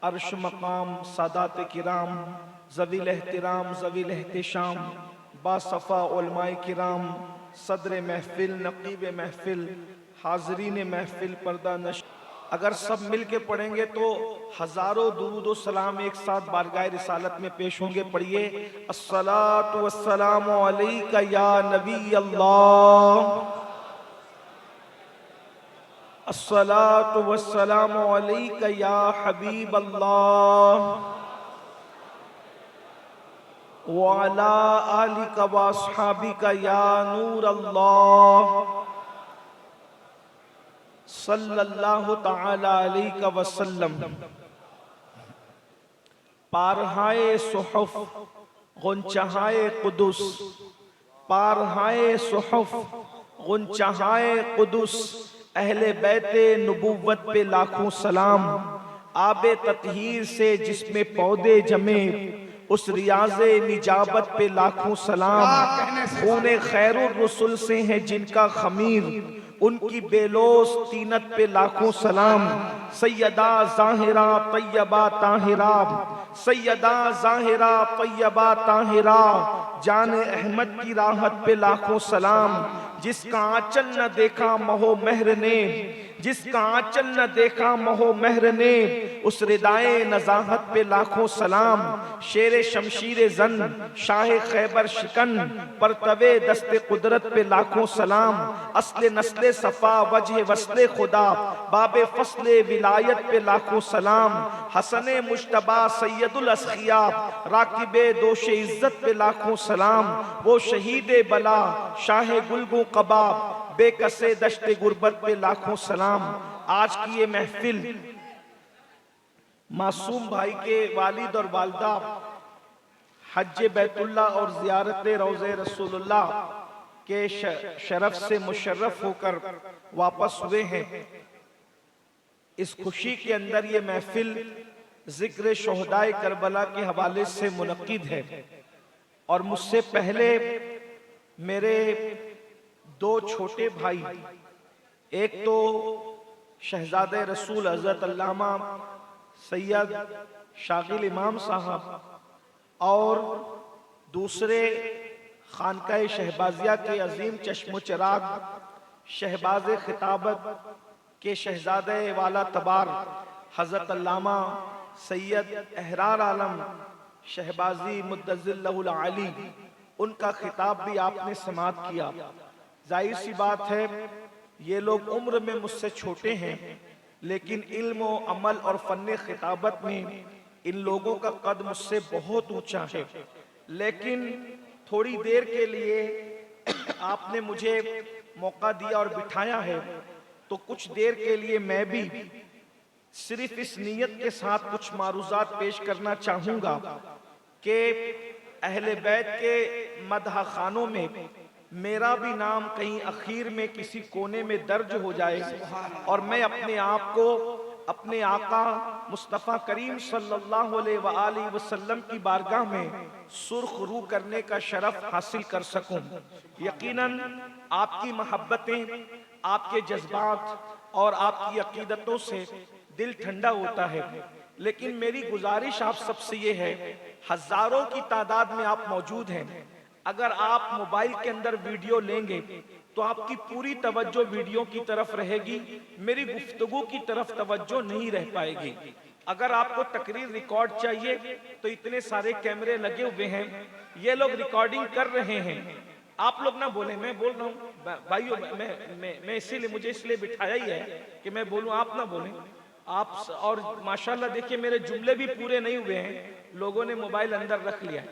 अर्श मकाम सादात किराम ज़वील एहतिराम ज़वील एहतिशाम बासफ़ा उलमाए किराम सदर महफिल नकीब महफिल हाजरीन महफिल पर्दा नश। अगर सब मिल के पढ़ेंगे तो हजारों दुरूद व सलाम एक साथ बारगाह रिसालत में पेश होंगे। पढ़िए अस्सलातु वस्सलामु अलैका या नबी अल्लाह, अस्सलातु वस्सलामु अलैका या हबीब अल्लाह, व अला आलिका व अस्हाबिका या नूर अल्लाह, सल्लल्लाहु तआला अलैहि वसल्लम। पारहाए सुहफ गुंचहाए कुदुस, पारहाए सुहफ गुंचहाए कुदुस, अहले बैते नबुव्वत पे लाखों सलाम। आबे ततहीर से जिसमें पौधे जमे, उस रियाज़े निजाबत पे लाखों सलाम। खूने खैरुर रसूल से हैं जिनका खमीर, उनकी बेलोस तीनत पे लाखों सलाम। सैयदा ज़ाहिरा तैयबा ताहिरा, सैयदा ज़ाहिरा तैयबा ताहिरा, जान अहमद की राहत पे लाखों सलाम। जिसका आंचल न देखा महो महर ने, जिसका आंचल न देखा महो महर ने, उस रिदाए नजाहत पे लाखों सलाम। शेर शमशीर जन शाह खैबर शिकन, पर तवे दस्ते कुदरत पे लाखों सलाम। असले नस्ले सफा वजह वस्ले खुदा, बाबे फसले विलायत पे लाखों सलाम। हसने मुश्तबा सैयदुल अस्खिया, राकिबे दोशे इज्जत पे लाखों सलाम। वो शहीदे बला शाह गुलगू कबाब, बेकसे दश्ते गुर्बत पे लाखों सलाम। आज की ये महफिल मासूम भाई के वालिद और वालदा हज बैतुल्ला और ज़ियारत रोज़े रसूलुल्लाह के शरफ से मुशर्रफ होकर वापस हुए हैं। इस खुशी के अंदर ये महफिल जिक्र शोहदाए करबला के हवाले से मुनक्किद है। और मुझसे पहले मेरे दो छोटे भाई, एक तो शहजादे रसूल हज़रत अल्लामा सैयद शागिल इमाम साहब, और दूसरे खानकाए शहबाजिया के अजीम चश्मो चराग शहबाज खिताबत के शहजादे वाला तबार हज़रत अल्लामा सैयद अहरार आलम शहबाजी मुद्दज़िल्लहुल आली, उनका खिताब भी आपने समाअत किया। जाहिर सी बात है ये लोग उम्र में मुझसे छोटे हैं, लेकिन इल्म व अमल और फन्ने खिताबत में इन लोगों का कद मुझसे बहुत ऊंचा है। लेकिन थोड़ी देर के लिए आपने मुझे मौका दिया और बिठाया है, तो कुछ देर के लिए मैं भी सिर्फ इस नीयत के साथ कुछ मारूज़ात पेश करना चाहूँगा कि अहले बैत के मदह खानों में मेरा भी नाम कहीं अखीर में किसी कोने में दर्ज हो जाए और मैं अपने आप को अपने आका मुस्तफ़ा करीम सल्लल्लाहु अलैहि वसल्लम की बारगाह में सुर्ख रू करने का शरफ हासिल कर सकूं। यकीनन आपकी मोहब्बतें, आपके जज्बात और आपकी अकीदतों से दिल ठंडा होता है। लेकिन मेरी गुजारिश आप सबसे ये है, हजारों की तादाद में आप मौजूद हैं, अगर आप मोबाइल के अंदर वीडियो लेंगे तो आपकी पूरी तवज्जो वीडियो की तरफ रहेगी, मेरी गुफ्तगू की तरफ तवज्जो नहीं रह पाएगी। अगर आपको तकरीर रिकॉर्ड चाहिए तो इतने सारे कैमरे लगे हुए हैं, ये लोग रिकॉर्डिंग कर रहे हैं। आप लोग ना बोले, मैं बोल रहा हूँ भाइयों, मैं इसीलिए, मुझे इसलिए बिठाया ही है कि मैं बोलूँ, आप ना बोलें। आप और माशाल्लाह देखिए मेरे जुमले भी पूरे नहीं हुए हैं, लोगों ने मोबाइल अंदर रख लिया।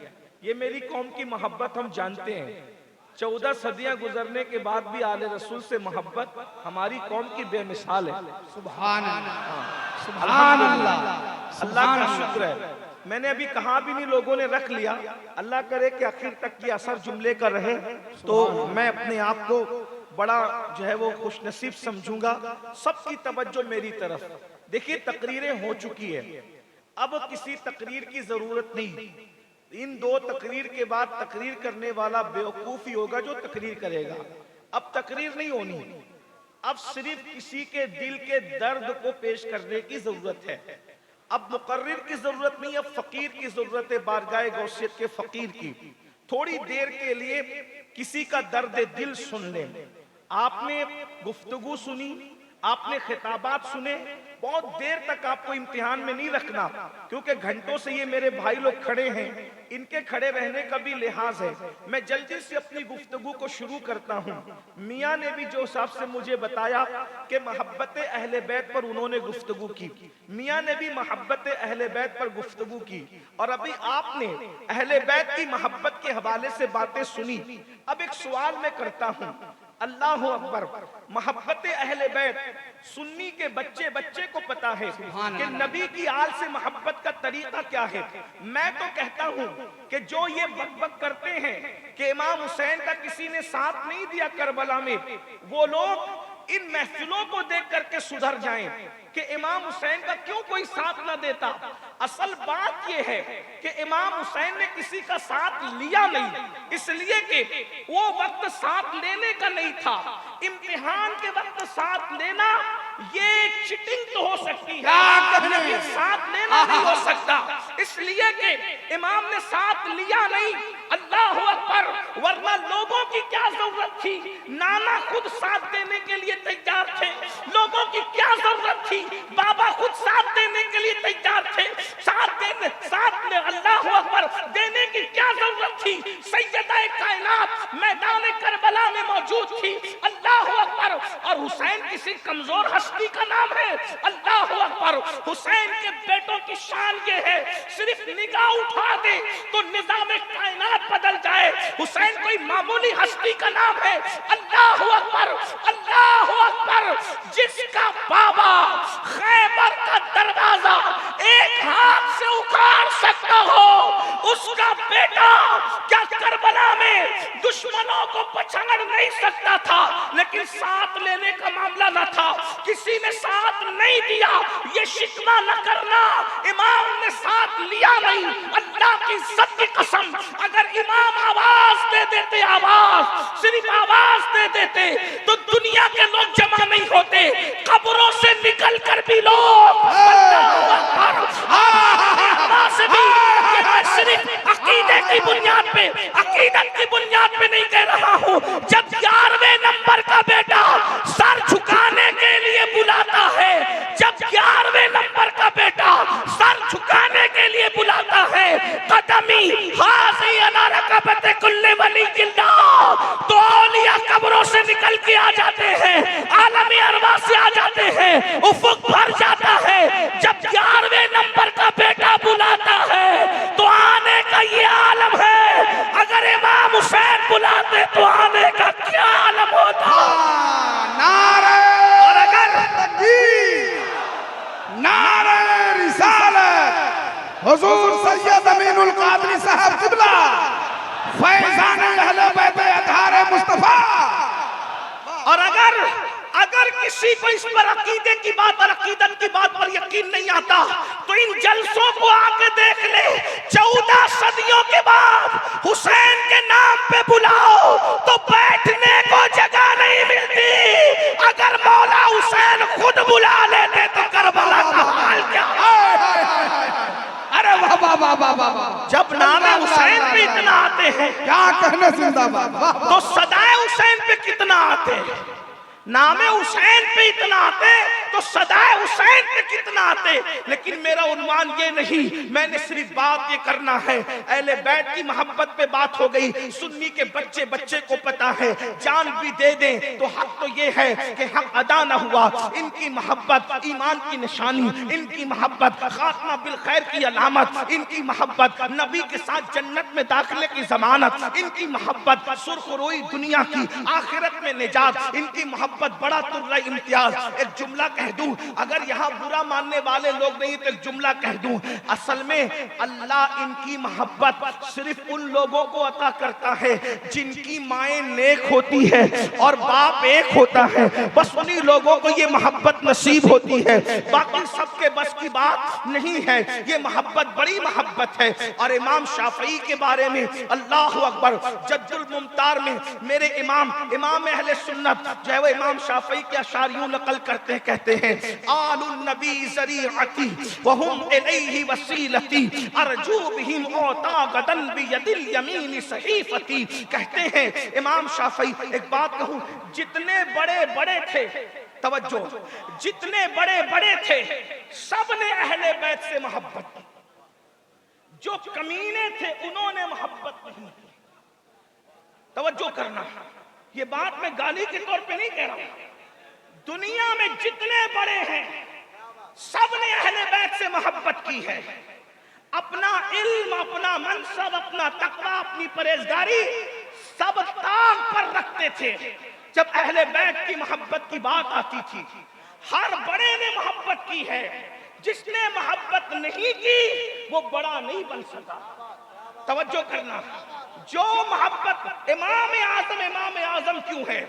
ये मेरी कौम की मोहब्बत हम जानते हैं। 14 सदियां गुजरने के बाद भी आले रसूल से मोहब्बत हमारी कौम की बेमिसाल है। सुभान अल्लाह, सुभान अल्लाह, अल्लाह का शुक्र है। मैंने अभी कहा भी नहीं, लोगों ने रख लिया। अल्लाह करे कि आखिर तक ये असर जुमले का रहे, तो मैं अपने आप को बड़ा जो है वो खुशनसीब समझूंगा। सबकी तवज्जो मेरी तरफ। देखिए तकरीरें हो चुकी है, अब किसी तकरीर की जरूरत नहीं। इन दो तकरीर के बाद तकरीर करने वाला बेवकूफ ही होगा जो तकरीर करेगा। अब तकरीर नहीं होनी, अब सिर्फ किसी के दिल के दर्द को पेश करने की जरूरत है। अब मुकर्रिर की जरूरत नहीं, अब फकीर की जरूरत है, बारगाह गौसियत के फकीर की। थोड़ी देर के लिए किसी का दर्द दिल सुन लें। आपने गुफ्तगू सुनी, आपने खिताबात सुने, बहुत देर तक आपको इम्तिहान में नहीं रखना, क्योंकि घंटों से ये मेरे भाई लोग खड़े हैं, इनके खड़े रहने का भी लिहाज है। मैं जल्दी से अपनी गुफ्तगू को शुरू करता हूँ। मियाँ ने भी जो हिसाब से मुझे बताया कि मोहब्बत अहले बैत पर उन्होंने गुफ्तगू की, मियाँ ने भी मोहब्बत अहले बैत पर गुफ्तगू की, और अभी आपने अहले बैत की मोहब्बत के हवाले से बातें सुनी। अब एक सवाल मैं करता हूँ, अल्लाह अकबर, मोहब्बत अहले बैत सुन्नी के बच्चे बच्चे को पता है कि नबी की आल से मोहब्बत का तरीका क्या है। मैं तो कहता हूं कि जो ये बकबक करते हैं कि इमाम हुसैन का किसी ने साथ नहीं दिया करबला में, वो लोग इन महफिलों को देख करके सुधर जाएं कि इमाम हुसैन का क्यों कोई साथ ना देता। असल बात यह है कि इमाम हुसैन ने किसी का साथ लिया नहीं, इसलिए कि वो वक्त साथ लेने का नहीं था। इम्तिहान के वक्त साथ लेना ये चिटिंग तो हो सकती है, लेकिन साथ लेना नहीं हो सकता, इसलिए कि इमाम ने साथ लिया नहीं। अल्लाह अकबर, वरना लोगों की क्या जरूरत थी, नाना खुद साथ देने के लिए तैयार थे। लोगों की क्या जरूरत थी, बाबा खुद साथ देने के लिए तैयार थे। साथ में अल्लाह अकबर देने की क्या जरूरत थी। सैयदा कायनात मैदान करबला में मौजूद थी। अल्लाह अकबर, और हुसैन किसी कमजोर हस्ती का नाम है। अल्लाह अकबर, हुसैन के बेटों की शान ये है, सिर्फ निगाह उठा दे तो निजाम कायनात बदल जाए। हुसैन कोई मामूली हस्ती का नाम है। अल्लाह अकबर, अल्लाह अकबर, जिसका बाबा खैबर का दरवाजा एक हाथ से उखाड़ सकता हो, उसका बेटा क्या करबला में दुश्मनों को पछाड़ नहीं सकता था। लेकिन साथ लेने का मामला न था, किसी ने साथ नहीं दिया, ये शिकवा न करना। इमाम ने साथ लिया नहीं, अल्लाह की इज्जत की कसम, अगर इमाम आवाज दे देते, आवाज सिर्फ आवाज दे देते, तो दुनिया के लोग जमा नहीं होते, कब्रों से निकल कर भी लोग सिर्फ अकीदे की बुनियाद पे, अकीदत की बुनियाद पे नहीं कह रहा हूँ। जब 11वें नंबर का बेटा सर झुकाने के लिए बुलाता है, जब 11वें नंबर का बेटा सर झुकाने के लिए बुलाता है, कदमी हाज़ी अला रकबत कुल्ले वली किल्ला, तो औलिया कब्रों से निकल के आ जाते हैं, आलमी अरवा से आ जाते हैं, उफुक भर जाता है। जब 11वें नंबर का बेटा बुलाता है तो आने का ये आलम है। अगर इमाम हुसैन बुलाते तो आने का क्या आलम होता। नारे और अगर नारे रिसालत, हुजूर सैयद अमीनुल कादरी साहब किबला, फैजान अहले बैत अतहार मुस्तफा, और अगर किसी को इस पर अकीदे की बात और अकीदत की बात पर यकीन नहीं आता तो इन जलसों को आके देख ले। 14 सदियों के बाद हुसैन के नाम पे बुलाओ तो बैठने को जगह नहीं मिलती। अगर मौला हुसैन खुद बुला लेते तो करबला का हाल क्या। अरे वाह वाह वाह वाह वाह, जब नाम हुसैन पे इतना आते हैं, क्या कहने जिंदाबाद, तो सदाए हुसैन पे कितना आते हैं। नामे हुसैन पे इतना आते तो सदाए हुसैन पे कितना आते। लेकिन मेरा उन्वान ये नहीं, मैंने सिर्फ बात ये करना है, अहले बैत की मोहब्बत पे बात हो गई। सुन्नी के बच्चे बच्चे को पता है, जान भी दे दें तो हक तो ये है कि हक अदा ना हुआ। इनकी मोहब्बत ईमान की निशानी, इनकी मोहब्बत खात्मा बिल खैर की अलामत, इनकी मोहब्बत नबी के साथ जन्नत में दाखिले की जमानत, इनकी मोहब्बत सुर्खरोई दुनिया की आखिरत में निजात, इनकी मोहब्बत बड़ा तुर्रा इम्तियाज। एक जुमला कह दूं, अगर यहाँ बुरा मानने वाले लोग नहीं तो एक जुमला कह दूं, असल में अल्लाह इनकी मोहब्बत सिर्फ उन लोगों को अता करता है जिनकी माएं नेक होती है और बाप एक होता है। बस उन्हीं लोगों को ये मोहब्बत नसीब होती है, बाकी सबके बस की बात नहीं है। ये मोहब्बत बड़ी मोहब्बत है। और इमाम शाफई के बारे में अल्लाह अकबर, जद्दुल मुमतार में मेरे इमाम अहले सुन्नत जो है वो इमाम शाफई के अशार यूं नकल करते हैं, कहते कहते हैं आलुन नबी ज़रीअती व हुम इलैहि वसीलती अर्जू बिहिम औता गदन बियदिल यमीन सहीफती। कहते हैं इमाम शाफई, एक बात कहूं, जितने बड़े बड़े थे, तवज्जो, जितने बड़े बड़े थे सब ने अहले बैत से मोहब्बत की, जो कमीने थे उन्होंने मोहब्बत नहीं की। तवज्जो करना, ये बात मैं गाली के तौर पे नहीं कह रहा हूं। दुनिया में जितने बड़े हैं सब ने अहले बैत से मोहब्बत की है। अपना इल्म, अपना मनसब, अपना तकवा, अपनी परहेजगारी सब ताक पर रखते थे। जब अहले बैत की मोहब्बत की बात आती थी, हर बड़े ने मोहब्बत की है। जिसने मोहब्बत नहीं की वो बड़ा नहीं बन सका। तवज्जो करना, जो मोहब्बत इमाम आजम क्यों है?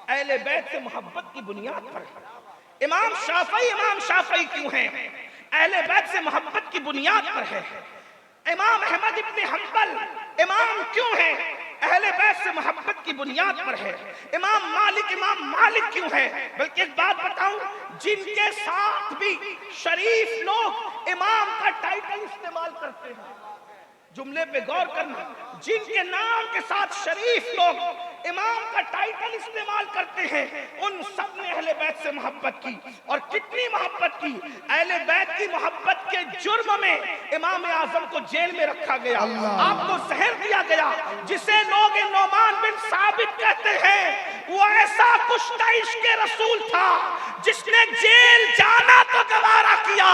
अहले बैत से मोहब्बत की बुनियाद पर है। इमाम शाफई क्यों है? अहले बैत से मोहब्बत की बुनियाद पर है। इमाम अहमद इब्न हंबल इमाम क्यों है? अहले बैत से मोहब्बत की बुनियाद पर है। इमाम मालिक क्यों है? बल्कि एक बात बताऊं, जिनके साथ भी शरीफ लोग इमाम का टाइटल इस्तेमाल करते हैं, जुमले पे गौर करना, जिनके नाम के साथ शरीफ लोग इमाम का टाइटल इस्तेमाल करते हैं, उन सब ने अहले बैत से मोहब्बत की। और कितनी मोहब्बत की? अहले बैत की मोहब्बत के जुर्म में इमाम आजम को जेल में रखा गया, आपको जहर दिया गया, जिसे लोग नोमान बिन साबित कहते हैं वो ऐसा कुश्ता इश्क़े रसूल था जिसने जेल जाना तो गवारा किया,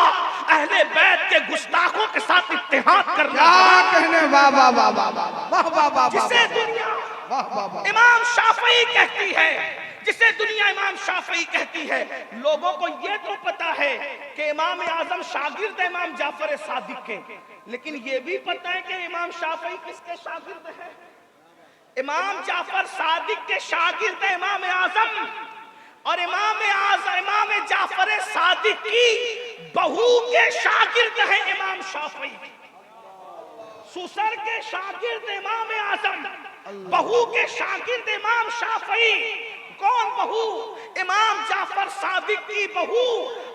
अहले बैत के गुस्ताखों के साथ इत्तेहाद करना कहने वाह वाह वाह वाह वाह वाह वाह, जिसे दुनिया इमाम शाफई कहती है, जिसे दुनिया इमाम शाफई कहती है। लोगों को यह तो पता है कि इमाम आजम शागिर्द है इमाम जाफर सादिक के, लेकिन यह भी पता है कि इमाम शाफई किसके शागिर्द है? इमाम जाफर सादिक के शागिर्द है इमाम आजम, और इमाम जाफर सादिक की बहू के शागिर्द है इमाम शाफई। ससुर के शागिर्द इमाम आजम, बहू के शागिर्द इमाम शाफई। कौन बहू? इमाम जाफर सादिक की बहू,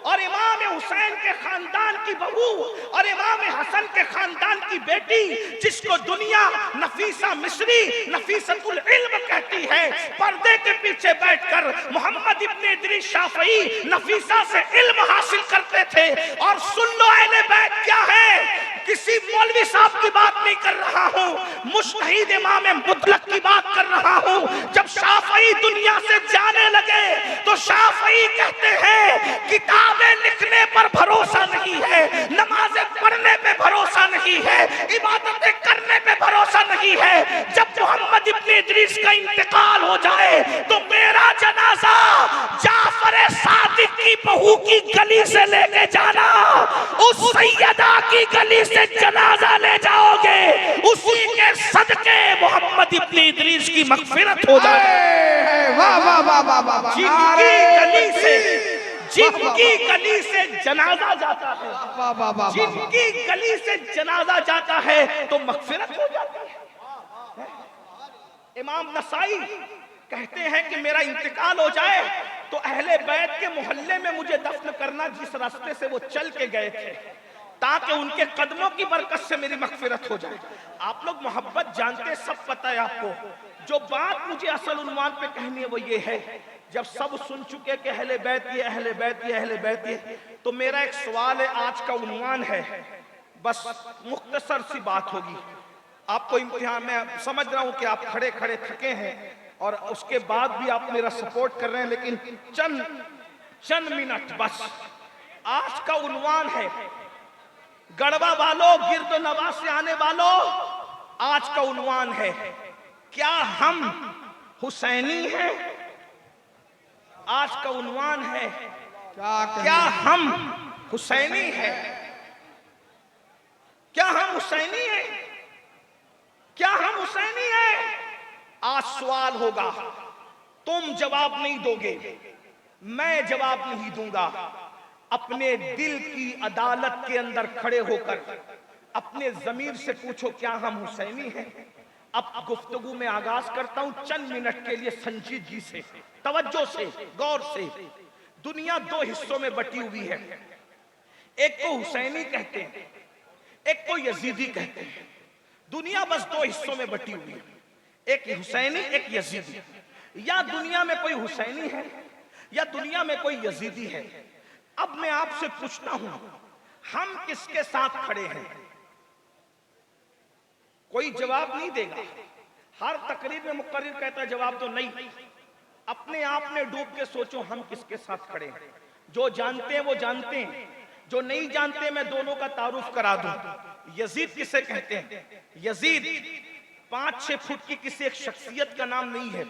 और इमाम हुसैन के खानदान की बहू, और इमाम हसन के खानदान की बेटी, जिसको दुनिया नफीसा मिस्री, नफीसतुल इल्म कहती है। पर्दे के पीछे बैठकर मोहम्मद इब्न इदरीस शाफई नफीसा से इल्म हासिल करते थे। और सुन लो अहले बैत क्या है, किसी मौलवी साहब की बात नहीं कर रहा हूं, मुश्तहिद इमाम मुतलक की बात कर रहा हूं। जब शाफई दुनिया से जाने लगे तो शाफई कहते हैं किताबें लिखने पर भरोसा नहीं है, नमाजें पढ़ने पे भरोसा नहीं है, इबादतें करने पे भरोसा नहीं है। जब मोहम्मद इब्न इदरीस का इंतकाल हो जाए तो मेरा जनाजा जाफर सादिक की बहू की गली से लेके जाना, उस सैयदा की गली से जनाजा ले जाओगे, उसी के सदके मोहम्मद इब्न इदरीस की मगफिरत हो जाए। वाह वाह वाह वाह वाह, जिनकी गली से जनाजा जाता है, वाह वाह वाह, जिनकी गली से जनाजा जाता है तो मगफिरत हो जाती है। इमाम नसाई कहते हैं कि मेरा इंतकाल हो जाए तो अहले बैत के मोहल्ले में मुझे दफन करना, जिस रास्ते से वो चल के गए थे, ताकि उनके कदमों की बरकत से मेरी मगफिरत हो जाए। आप लोग मोहब्बत जानते, सब पता है आपको। जो बात मुझे असल उन्वान पे कहनी है वो ये है, जब सब सुन चुके कि अहले बैत ये, अहले बैत ये, अहले बैत ये, तो मेरा एक सवाल है, आज का उन्वान है, बस मुख्तसर सी बात होगी। आपको इम्तिहान में समझ रहा हूं कि आप खड़े खड़े थके हैं और उसके बाद भी आप मेरा सपोर्ट कर रहे हैं, लेकिन चंद मिनट बस। आज का उन्वान है, गढ़वा वालों, गिरदो नवाज से आने वालों, आज का उन्वान है, क्या हम हुसैनी हैं? आज का उन्वान है, क्या हम हुसैनी हैं? क्या हम हुसैनी हैं? क्या हम हुसैनी हैं? आज सवाल होगा, तुम जवाब नहीं दोगे, मैं जवाब नहीं दूंगा। अपने दिल की अदालत के अंदर खड़े होकर अपने ज़मीर से पूछो, क्या हम हुसैनी हैं? अब गुफ्तगू में आगाज करता हूं चंद मिनट के लिए संजीदगी से, तवज्जो से, गौर से। दुनिया दो हिस्सों में बटी हुई है, एक को हुसैनी कहते हैं, एक को यजीदी कहते हैं। दुनिया बस दो हिस्सों में बटी हुई है, एक हुसैनी एक यजीदी। या दुनिया में कोई हुसैनी है या दुनिया में कोई यजीदी है। अब मैं आपसे पूछता हूं, हम किसके साथ खड़े हैं? कोई जवाब नहीं देगा। हर तकरीर में मुकर्रिर कहता है जवाब तो नहीं। अपने आप में डूब के सोचो हम किसके साथ खड़े हैं। जो जानते हैं वो जानते हैं, जो नहीं जानते मैं दोनों का तारुफ करा दूं। यजीद किसे कहते हैं? यजीद 5-6 फुट की किसी एक शख्सियत का नाम नहीं है।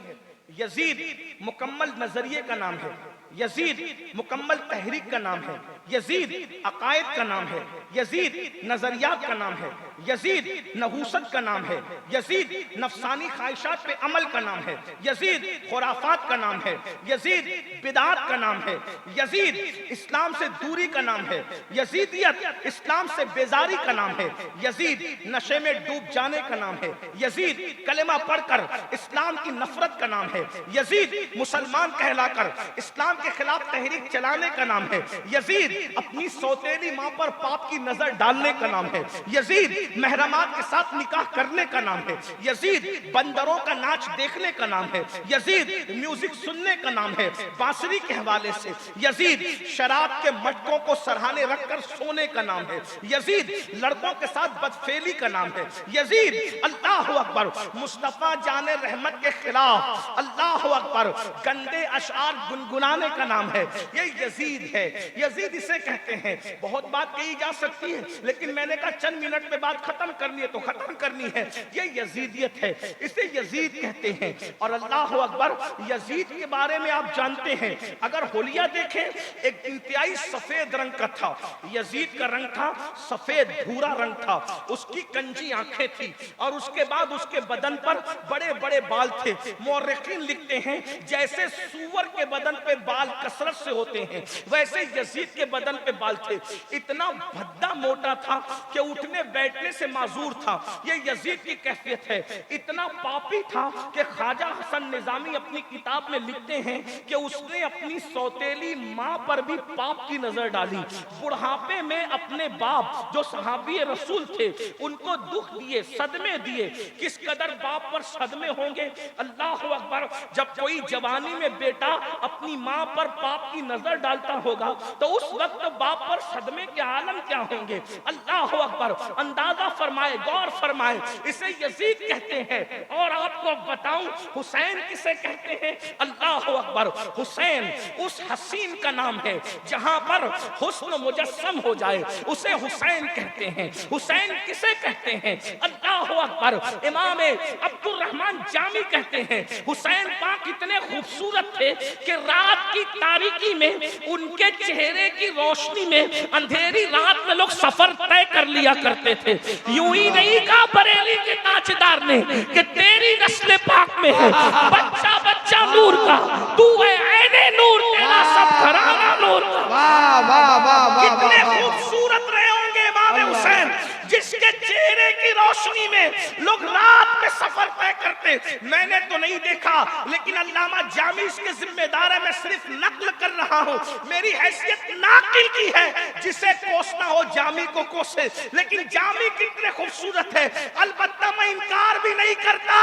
यजीद मुकम्मल नजरिए का नाम है। यजीद मुकम्मल तहरीक का नाम है। यजीद अकायद का नाम है। यजीद नजरियात का नाम है। यजीद नहूसत का नाम है। यजीद नफसानी ख्वाहिशात पे अमल का नाम है। यजीद खुराफात का नाम है। यजीद बिदात का नाम है। यजीद इस्लाम से दूरी का नाम है। यजीदियत इस्लाम से बेजारी का नाम है। यजीद नशे में डूब जाने का नाम है। यजीद कलेमा पढ़कर इस्लाम की नफरत का नाम है। यजीद मुसलमान कहलाकर इस्लाम के खिलाफ तहरीक चलाने का नाम है। यजीद अपनी सौतेली मां पर पाप की नजर डालने का नाम है। यजीद महरमात के साथ निकाह करने का नाम है। यजीद बंदरों का नाच देखने का नाम है। यजीद म्यूजिक सुनने का नाम है बांसुरी के हवाले से। यजीद शराब के मटकों को सरहाने रखकर सोने का नाम है। यजीद लड़कों के साथ बदफेली का नाम है। यजीद अल्लाह अकबर मुस्तफा जाने रहमत के खिलाफ अल्लाह अकबर गंदे अशआर गुनगुनाने का नाम है। ये यजीद है। यजीद इसे कहते हैं। बहुत बात कही जा सकती है लेकिन मैंने कहा चंद मिनट में बात खत्म करनी है तो खत्म करनी है। ये यजीदियत है, इसे यजीद कहते हैं। और अल्लाह अकबर यजीद के बारे में आप जानते हैं, अगर होलिया देखें एक इंतहाई सफेद रंग का था। यजीद का रंग था सफेद भूरा रंग था। उसकी कंजी आंखें थी और उसके बाद उसके बदन पर बड़े बड़े बाल थे। मुअर्रिखीन लिखते हैं जैसे सूअर के बदन पे बाल कसरत से होते हैं वैसे यजीद के बदन पे बाल थे। इतना भद्दा मोटा था कि उठने बैठने से माजूर था। ये यजीद की कैफियत है। इतना पापी था कि ख्वाजा हसन निजामी अपनी किताब में लिखते हैं कि उसने अपनी सौतेली मां पर भी पाप की नजर डाली। बुढ़ापे में अपने बाप जो सहाबी रसूल थे उनको दुख दिए, सदमे दिए। किस कदर बाप पर सदमे होंगे। अल्लाह अकबर, जब कोई जवानी में बेटा अपनी मां पर पाप की नजर डालता होगा तो उस वक्त बाप पर सदमे के आलम क्या होंगे। अल्लाह अकबर, अंदाजा फरमाए, गौर फरमाए। इसे यजीद कहते हैं। और आपको बताऊं हुसैन किसे कहते हैं। अल्लाह अकबर, हुसैन उस हसीन का नाम है जहां पर हुस्न मुजस्सम हो जाए उसे हुसैन कहते हैं। हुसैन किसे कहते हैं। अल्लाह अकबर, इमाम अब्दुल रहमान जामी कहते हैं हुसैन पाक इतने खूबसूरत थे कि रात की तारीकी में उनके चेहरे की रोशनी में अंधेरी रात में लोग सफर तय कर लिया करते थे। यूं ही नहीं कहा बरेली के ताजदार ने कि तेरी नस्ल पाक में है बच्चा बच्चा नूर का, तू है ऐने नूर, तेरा सब घराना नूर का। वाह वाह वाह वाह। कितने खूबसूरत रहे होंगे इमाम हुसैन जिसके चेहरे की रोशनी में लोग रात में सफर तय करते। मैंने तो नहीं देखा लेकिन अल्लामा जामी इसके जिम्मेदार है। मैं सिर्फ नकल कर रहा हूँ। मेरी हैसियत नाकिल की है, जिसे कोसना हो जामी को कोसे। लेकिन जामी कितने खूबसूरत है। अलबत्ता मैं इनकार भी नहीं करता।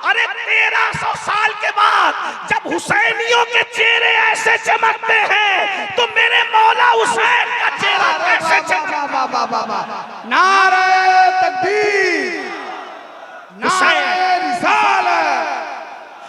अरे 1300 साल के बाद जब हुसैनियों के चेहरे ऐसे चमकते हैं तो मेरे मौला हुसैन का चेहरा कैसे चमका। नारे तकबीर, नारे रिसालत।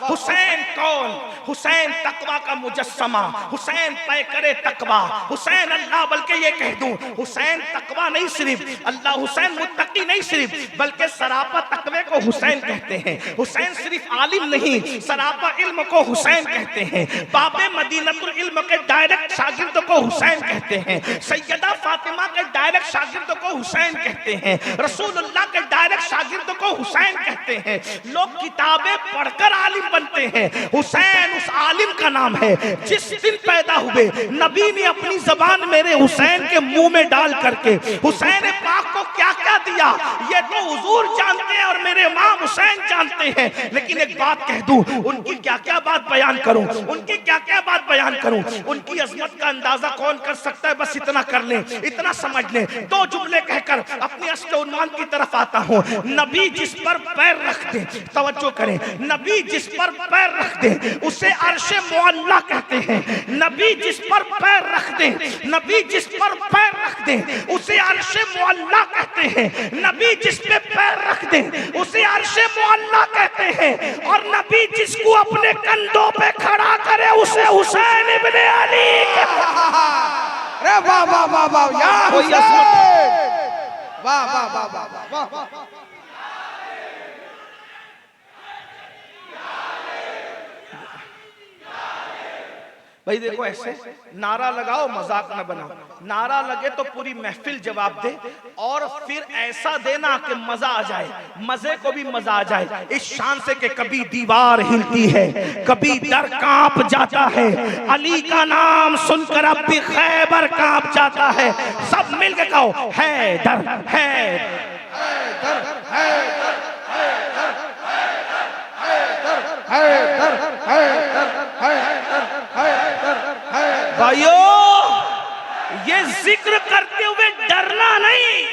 हुसैन कौन? हुसैन तकवा का मुजस्समा। हुसैन तय करे तकवा। हुसैन अल्लाह, बल्कि ये कह दूं हुसैन तकवा नहीं सिर्फ अल्लाह, हुसैन मुत्तकी नहीं सिर्फ बल्कि सरापा तकवे को हुसैन कहते हैं। हुसैन सिर्फ आलिम नहीं, सरापा इल्म को हुसैन कहते हैं। बाबे मदीनतुल इल्म के डायरेक्ट शागिर्द को हुसैन कहते हैं। सैयदा फातिमा के डायरेक्ट शागिर्द को हुसैन कहते हैं। रसूलुल्लाह के डायरेक्ट शागिर्द को हुसैन कहते हैं। लोग किताबें पढ़कर आलिम बनते हैं। हुसैन उस आलिम का नाम है। जिस दिन पैदा हुए नबी ने अपनी जबान मेरे हुसैन के मुंह में डाल करके हुसैन पाक को क्या क्या दिया। ये तो हुजूर जानते हैं और मेरे इमाम हुसैन जानते हैं, लेकिन एक बात कह दूं, उनकी क्या क्या बात बयान करूं, उनकी क्या क्या बात बयान करूं। उनकी अजमत का अंदाजा कौन कर सकता है, बस इतना कर लें, इतना समझ लें। दो जुमले कहकर अपनी असल उन्वान की तरफ आता हूं। नबी जिस पर पैर रख दे, तवज्जो करें, नबी जिस पर पैर रख दे उसे अर्शे मुअल्ला कहते हैं। नबी जिस पर पैर रख दे, नबी जिस पर पैर रख दे उसे अर्शे मुअल्ला कहते हैं। नबी जिस पे पैर रख दे उसे अर्शे मुअल्ला कहते हैं। और नबी जिसको अपने कंधों पे खड़ा करे उसे हुसैन इब्ने अली। अरे वाह वाह वाह वाह या हुसैन, वाह वाह वाह वाह वाह। भाई देखो, ऐसे नारा लगाओ, मजाक न बनाओ। नारा लगे तो पूरी महफिल जवाब दे, और फिर ऐसा देना कि मजा आ जाए, मजे को भी मजा आ जाए, इस शान से कि कभी दीवार हिलती है, कभी दर कांप जाता है। अली का नाम सुनकर अब भी खैबर कांप जाता है। सब मिल के कहो, हैदर हैदर भाइयों, ये जिक्र करते हुए डरना नहीं,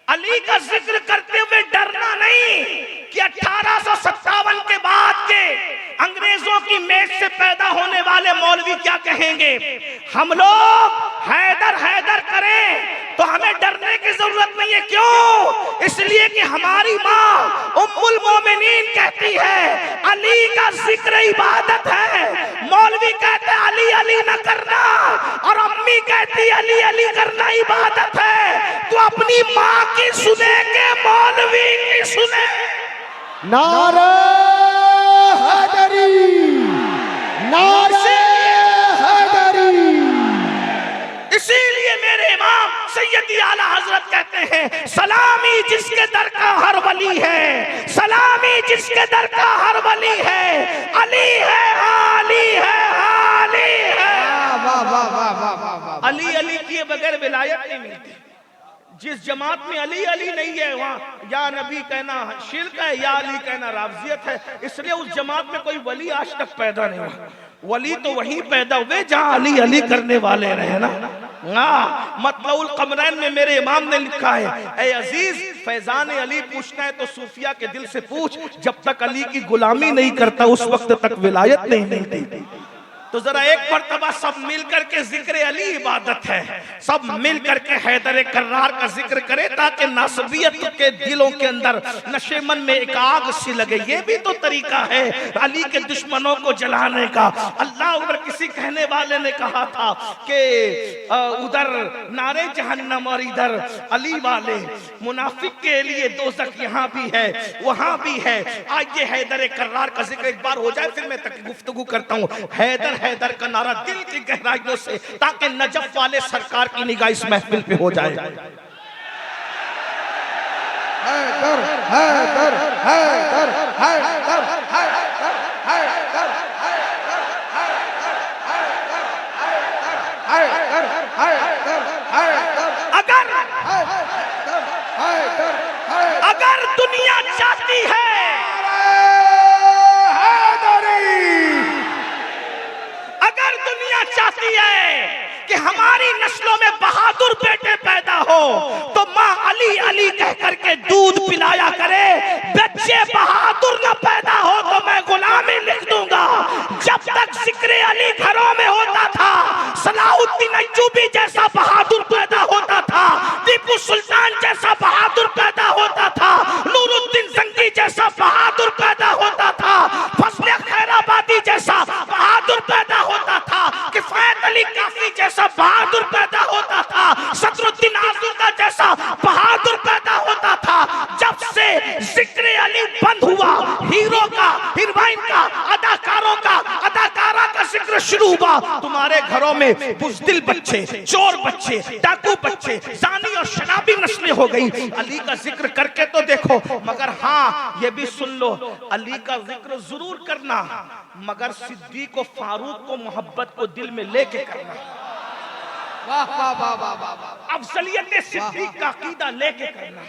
अली का जिक्र करते हुए डरना नहीं कि 1857 के बाद के अंग्रेजों की मेज से पैदा होने वाले मौलवी क्या कहेंगे। हम लोग हैदर हैदर करें तो हमें डरने की जरूरत नहीं है। क्यों? इसलिए कि हमारी माँ उम्मुल मोमिनीन कहती है अली का जिक्र इबादत है। मौलवी कहते हैं अली अली न करना, और अम्मी कहती अली अली करना इबादत है। तो अपनी माँ की सुने के मौलवी की सुने। नारे हैदरी, नारे हैदरी। इसीलिए मेरे इमाम सैयदी आला हजरत कहते हैं, सलामी जिसके दर का हर वली है, सलामी जिसके दर का हर वली है। अली है, अली है, अली है। वाह वाह वाह वाह वाह वाह। अली अली किए बगैर विलायत नहीं मिलती। जिस जमात में अली अली नहीं है वहाँ या नबी कहना शिर्क है या अली कहना रावजियत है। इसलिए उस जमात में कोई वली आज तक पैदा नहीं हुआ। वली तो वहीं पैदा हुए जहाँ अली अली करने वाले रहे ना। मतलउल कमरैन में मेरे इमाम ने लिखा है, ऐ अजीज फैजान अली पूछना है तो सूफिया के दिल से पूछ, जब तक अली की गुलामी नहीं करता उस वक्त तक विलायत नहीं मिलती। तो जरा एक मर्तबा सब मिल करके जिक्र अली इबादत है, सब मिल करके हैदर कर्रार का जिक्र करे ताकि नासबियत के दिलों के अंदर नशेमन में एक आग सी लगे। ये भी तो तरीका है अली के दुश्मनों को जलाने का। अल्लाह उधर किसी कहने वाले ने कहा था कि उधर नारे जहन्नम और इधर अली वाले। मुनाफिक के लिए दोज़ख यहाँ भी है वहाँ भी है। आज ये हैदर कर्रार का जिक्र एक बार हो जाए फिर मैं गुफ्तगू करता हूँ। हैदर हैदर का नारा दिल की गहराइयों से, ताकि नजफ वाले सरकार की निगाह इस महफिल पे हो जाए। हैदर हैदर हैदर हैदर हैदर हैदर अगर दुनिया चाहती है, अगर दुनिया चाहती है कि हमारी नस्लों में बहादुर बेटे पैदा हो तो माँ अली अली कह करके दूध पिलाया करे। बच्चे बहादुर न पैदा हो तो मैं गुलामी लिख दूंगा। जब तक जिक्र अली घरों में होता था, सलाहुद्दीन अय्यूबी जैसा बहादुर पैदा होता था, टीपू सुल्तान जैसा बहादुर पैदा होता था, नूरुद्दीन जंगी जैसा बहादुर पैदा होता था, फजल खैराबादी जैसा बहादुर पैदा होता था, किफायत अली काफी जैसा बहादुर पैदा होता था, सदरुद्दीन आज़ुका जैसा बहादुर पैदा होता था। जब से जिक्र अली बंद हुआ, हीरो का, हीरोइन का, अदाकारों का, अदाकारा का जिक्र शुरू हुआ, तुम्हारे घरों में बुज़दिल बच्चे, चोर बच्चे, डाकू बच्चे, जानी और शराबी नस्लें हो गई। अली का जिक्र करके तो देखो। मगर हाँ ये भी सुन लो, अली का जिक्र जरूर करना, मगर सिद्दीक और फारूक को मोहब्बत को दिल में लेके करना। वाह वाह वाह वाह वाह वाह। अफजलियत सिद्दीक का अकीदा लेके करना,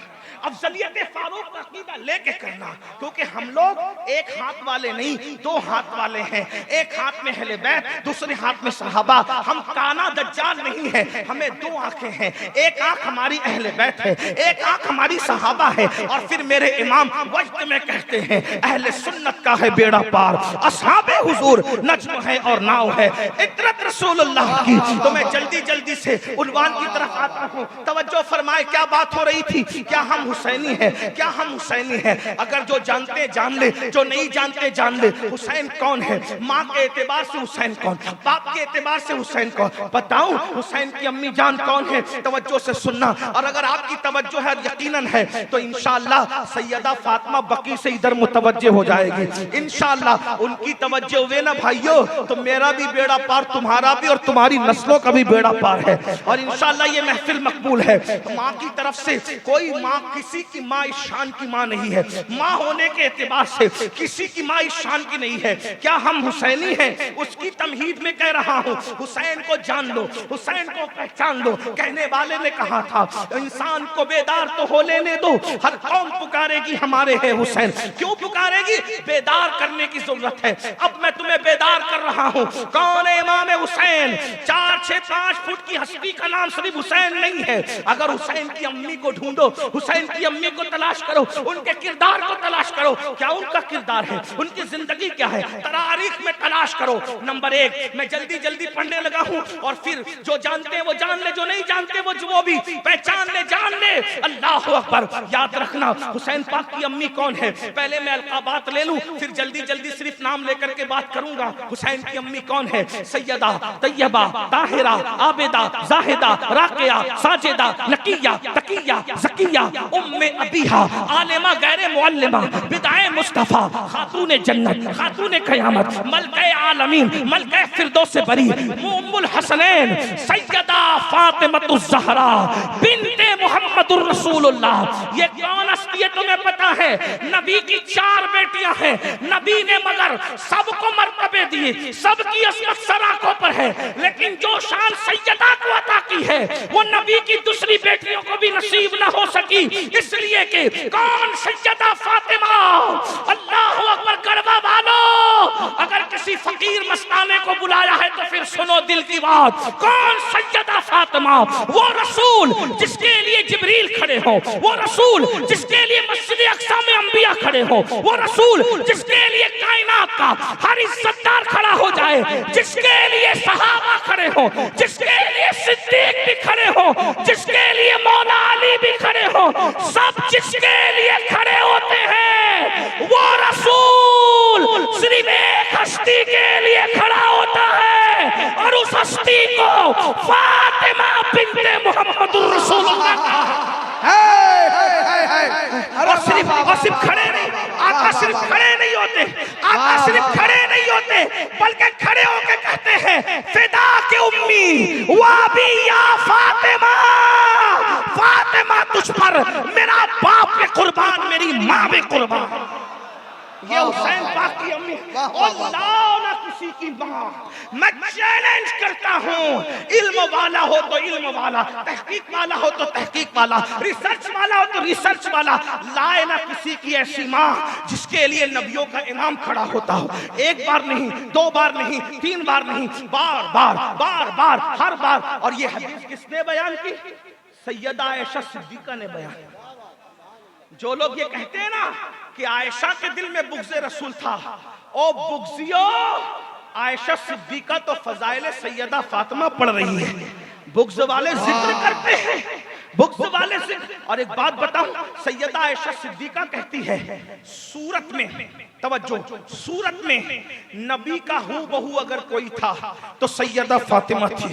अफजलियत फारूक का अकीदा लेके करना, क्योंकि हम लोग एक हाथ वाले नहीं, दो हाथ वाले हैं। एक हाथ में अहले बैत, दूसरे हाथ में सहाबा। हम काना दज्जाल नहीं है, हमें दो आंखें हैं। एक आंख हमारी अहले बैत है, एक आंख हमारी सहाबा है। और फिर मेरे इमाम वज्द में कहते हैं अहले सुन्नत का है बेड़ा पार, असहाबे हुजूर नज्म है और नाव है, इतरत रसूलुल्लाह की। तो मैं जल्दी जल्दी से उन्वान की तरफ आता हूँ। तवज्जो फरमाए, क्या बात हो रही थी? क्या हम हुसैनी है? क्या हम हुसैनी है? अगर जो जानते जान ले, जो नहीं जानते जान ले। हुसैन कौन है? माँ के एतबार से हुसैन कौन, बाप के एतबार से हुसैन कौन? बताऊं हुसैन की अम्मी जान कौन है? तवज्जो से सुनना, और अगर आपकी तवज्जो है यकीनन है तो इंशाअल्लाह सैयदा फातिमा बकी से इधर मुतवज्जे हो जाएगी इंशाअल्लाह। उनकी तवज्जो हुए ना भाइयों, तो मेरा भी बेड़ा पार, तुम्हारा भी, और तुम्हारी नस्लों का भी बेड़ा पार है। और इंशाअल्लाह ये महफिल मकबूल है। माँ की तरफ से कोई माँ, किसी की माँ इस शान की माँ नहीं है। माँ होने के एतबार से किसी की माँ इस शान की नहीं है। क्या हम हुसैनी हैं? उसकी तमहीद में कह रहा हूँ, हुसैन को जान लो, हुसैन को पहचान लो। कहने वाले ने कहा था इंसान को बेदार तो हो लेने दो, हर कौम पुकारेगी हमारे है हुसैन। क्यों पुकारेगी? बेदार करने की जरूरत है। अब मैं तुम्हें बेदार कर रहा हूँ। कौन है इमाम हुसैन? 4, 6, 5 फुट की हस्ती का नाम सिर्फ हुसैन नहीं है। अगर हुसैन की अम्मी को ढूंढो, हुसैन की अम्मी को तलाश करो, उनके किरदार को तलाश करो। क्या उनका किरदार है? उनकी जिंदगी क्या है? तारीख में तलाश करो। नंबर 1, मैं जल्दी जल्दी पढ़ने लगा हूँ, और फिर जो जानते हैं वो जान ले, जो नहीं जानते वो भी पहचान ले, जान ले। अल्लाह अकबर। याद रखना हुसैन पाक की अम्मी कौन है। पहले मैं अलकाबात ले लूं, फिर जल्दी जल्दी सिर्फ नाम लेकर के बात करूंगा। हुसैन की अम्मी कौन है? सैयदा तैयबा ताहिरा आबिदा जाहिदा राकिया साजिदा नकिया तकिया ज़किया उम्मे अबीहा आलिमा गैर मुअल्लिमा बिदाए मुस्तफा खातून जन्नत खातून क़यामत मलके आलमीन मलके फिरदौस बरी उम्मुल हसनैन सैयदा फातिमतुज़ ज़हरा बिन्ते मुहम्मदुर रसूलुल्लाह। ये कौन हस्ती है तुम्हें पता है? नबी की 4 बेटियां हैं नबी ने, मगर सबको मर्तबे दिए, सबकी असमत सर आंखों पर है। लेकिन जो शान सैयदा को अता की है वो नबी की दूसरी बेटियों को भी नसीब न हो सकी, इसलिए कि कौन? सैयदा फातिमा। अल्लाह अकबर। गरबा वालों, अगर किसी फकीर मस्ताने को बुलाया है तो फिर सुनो दिल की बात। कौन? सैयदा फातिमा। वो रसूल जिसके लिए जिब्रील खड़े हो, वो रसूल जिसके लिए मस्जिद अक्सा में अंबिया खड़े हो, वो रसूल जिसके लिए कायनात का हर इज्जतदार खड़ा हो जाए, जिसके लिए सहाबा खड़े हो, जिसके लिए सिद्दीक भी खड़े हो, जिसके लिए मौला अली भी खड़े हो, सब जिसके लिए खड़े होते हैं वो रसूल सिर्फ एक हस्ती के लिए खड़ा होता है, और उस हस्ती को फातिमा बिन्ते मुहम्मदुर रसूलुल्लाह। और सिर्फ खड़े नहीं, आका सिर्फ खड़े नहीं होते, आका सिर्फ खड़े नहीं होते, बल्कि खड़े होकर कहते हैं फिदा के उम्मी वाबी या फातिमा, फातिमा तुझ पर मेरा बाप भी कुर्बान, मेरी माँ भी कुर्बान। ये हुसैन पाक की अम्मी। और लाओ ना किसी की माँ। मैं चैलेंज करता हूँ, इल्म वाला हो तो इल्म वाला, तहकीक वाला हो तो तहकीक वाला, रिसर्च वाला हो तो रिसर्च वाला, लाए ना किसी की ऐसी माँ जिसके लिए नबियों का इमाम खड़ा होता हो। एक बार नहीं, 2 बार नहीं, 3 बार नहीं, बार बार बार बार हर बार। और ये हदीस किसने बयान की? सैयदा आयशा सिद्दीका ने बयान। जो लोग ये कहते हैं ना कि आयशा के दिल में बुग़्ज़े रसूल था, ओ बुग़्ज़ियो, आयशा सिद्दीका तो फज़ाइल सैयदा फातिमा पढ़ रही है। बुग़्ज़ वाले जिक्र करते हैं, बुग़्ज़ वाले जिक्र। और एक बात बताऊं, सैयदा आयशा सिद्दीका कहती है सूरत में, तवज्जो, सूरत में नबी का हूबहू अगर कोई था तो सैयदा फातिमा थी।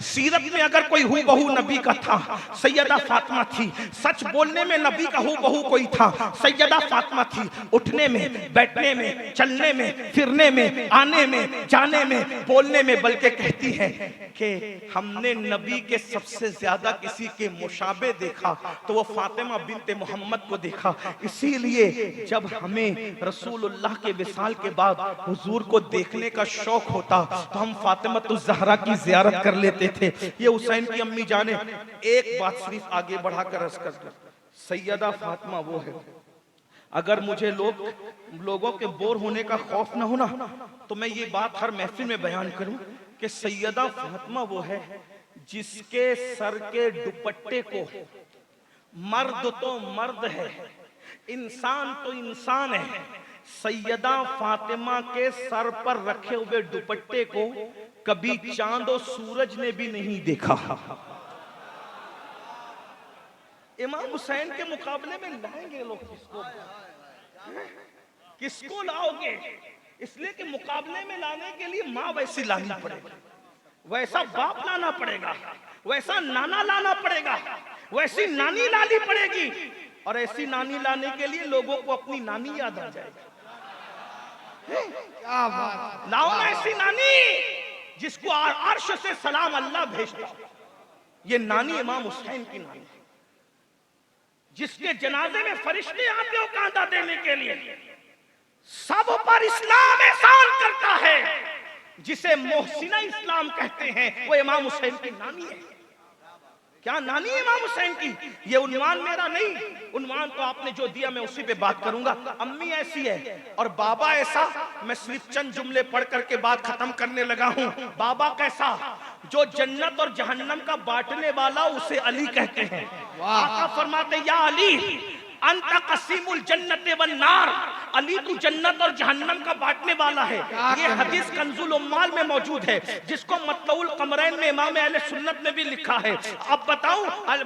सीरत में अगर कोई हूबहू नबी का था, सैयदा फातिमा थी। सच बोलने में नबी का हूबहू कोई था, सैयदा फातिमा थी। उठने में, बैठने में, चलने में, फिरने में, आने में, जाने में, बोलने में, बल्कि कहती है कि हमने नबी के सबसे ज्यादा किसी के मुशाबे देखा तो वो फातिमा बिनते मोहम्मद को देखा। इसीलिए जब हमें रसूलुल्लाह के विसाल के बाद हुजूर को देखने का शौक होता तो हम फातिमतुज़ ज़हरा की ज़ियारत कर लेते थे। ये हुसैन की अम्मी जाने एक बात सिर्फ आगे बढ़ाकर अर्ज कर दूं, सैयदा फातिमा वो है, अगर मुझे लोगों के बोर होने का खौफ ना हो ना तो मैं ये बात हर महफिल में बयान करूं कि सैयदा फातिमा वो है जिसके सर के दुपट्टे को, मर्द तो मर्द है, इंसान तो इंसान है, सैयदा फातिमा के सर पर रखे हुए दुपट्टे को कभी चांद और सूरज ने भी नहीं देखा। इमाम हुसैन के मुकाबले में लाएंगे लोग किसको लाओगे? इसलिए कि मुकाबले में लाने के लिए माँ वैसी लानी पड़ेगी, वैसा बाप लाना पड़ेगा, वैसा नाना लाना पड़ेगा, वैसी नानी लानी पड़ेगी, और ऐसी नानी लाने के लिए लोगों को अपनी नानी याद आ जाएगी। क्या बात, लाओ ना ऐसी नानी जिसको अर्श से सलाम अल्लाह भेजता। ये नानी इमाम हुसैन की नानी, जिसके जनाजे में फरिश्ते आते हो कांधा देने के लिए, सब पर इस्लाम एहसान करता है, जिसे मोहसिना इस्लाम कहते हैं, वो इमाम हुसैन की नानी है। क्या नानी है इमाम हुसैन की? ये उन्वान मेरा नहीं, उन्वान तो आपने जो दिया मैं उसी पे बात करूंगा। अम्मी ऐसी है और बाबा ऐसा। मैं सिर्फ चंद जुमले पढ़ करके बात खत्म करने लगा हूं। बाबा कैसा? जो जन्नत और जहन्नम का बांटने वाला, उसे अली कहते हैं। आका फरमाते या अली अंता कसीमुल जन्नत वन नार, अली तू जन्नत और जहन्नम का बांटने वाला है। ये हदीस कंजुल उम्माल में मौजूद है, जिसको मतलउल कमरैन में इमाम अहले सुन्नत ने भी लिखा है। अब बताऊं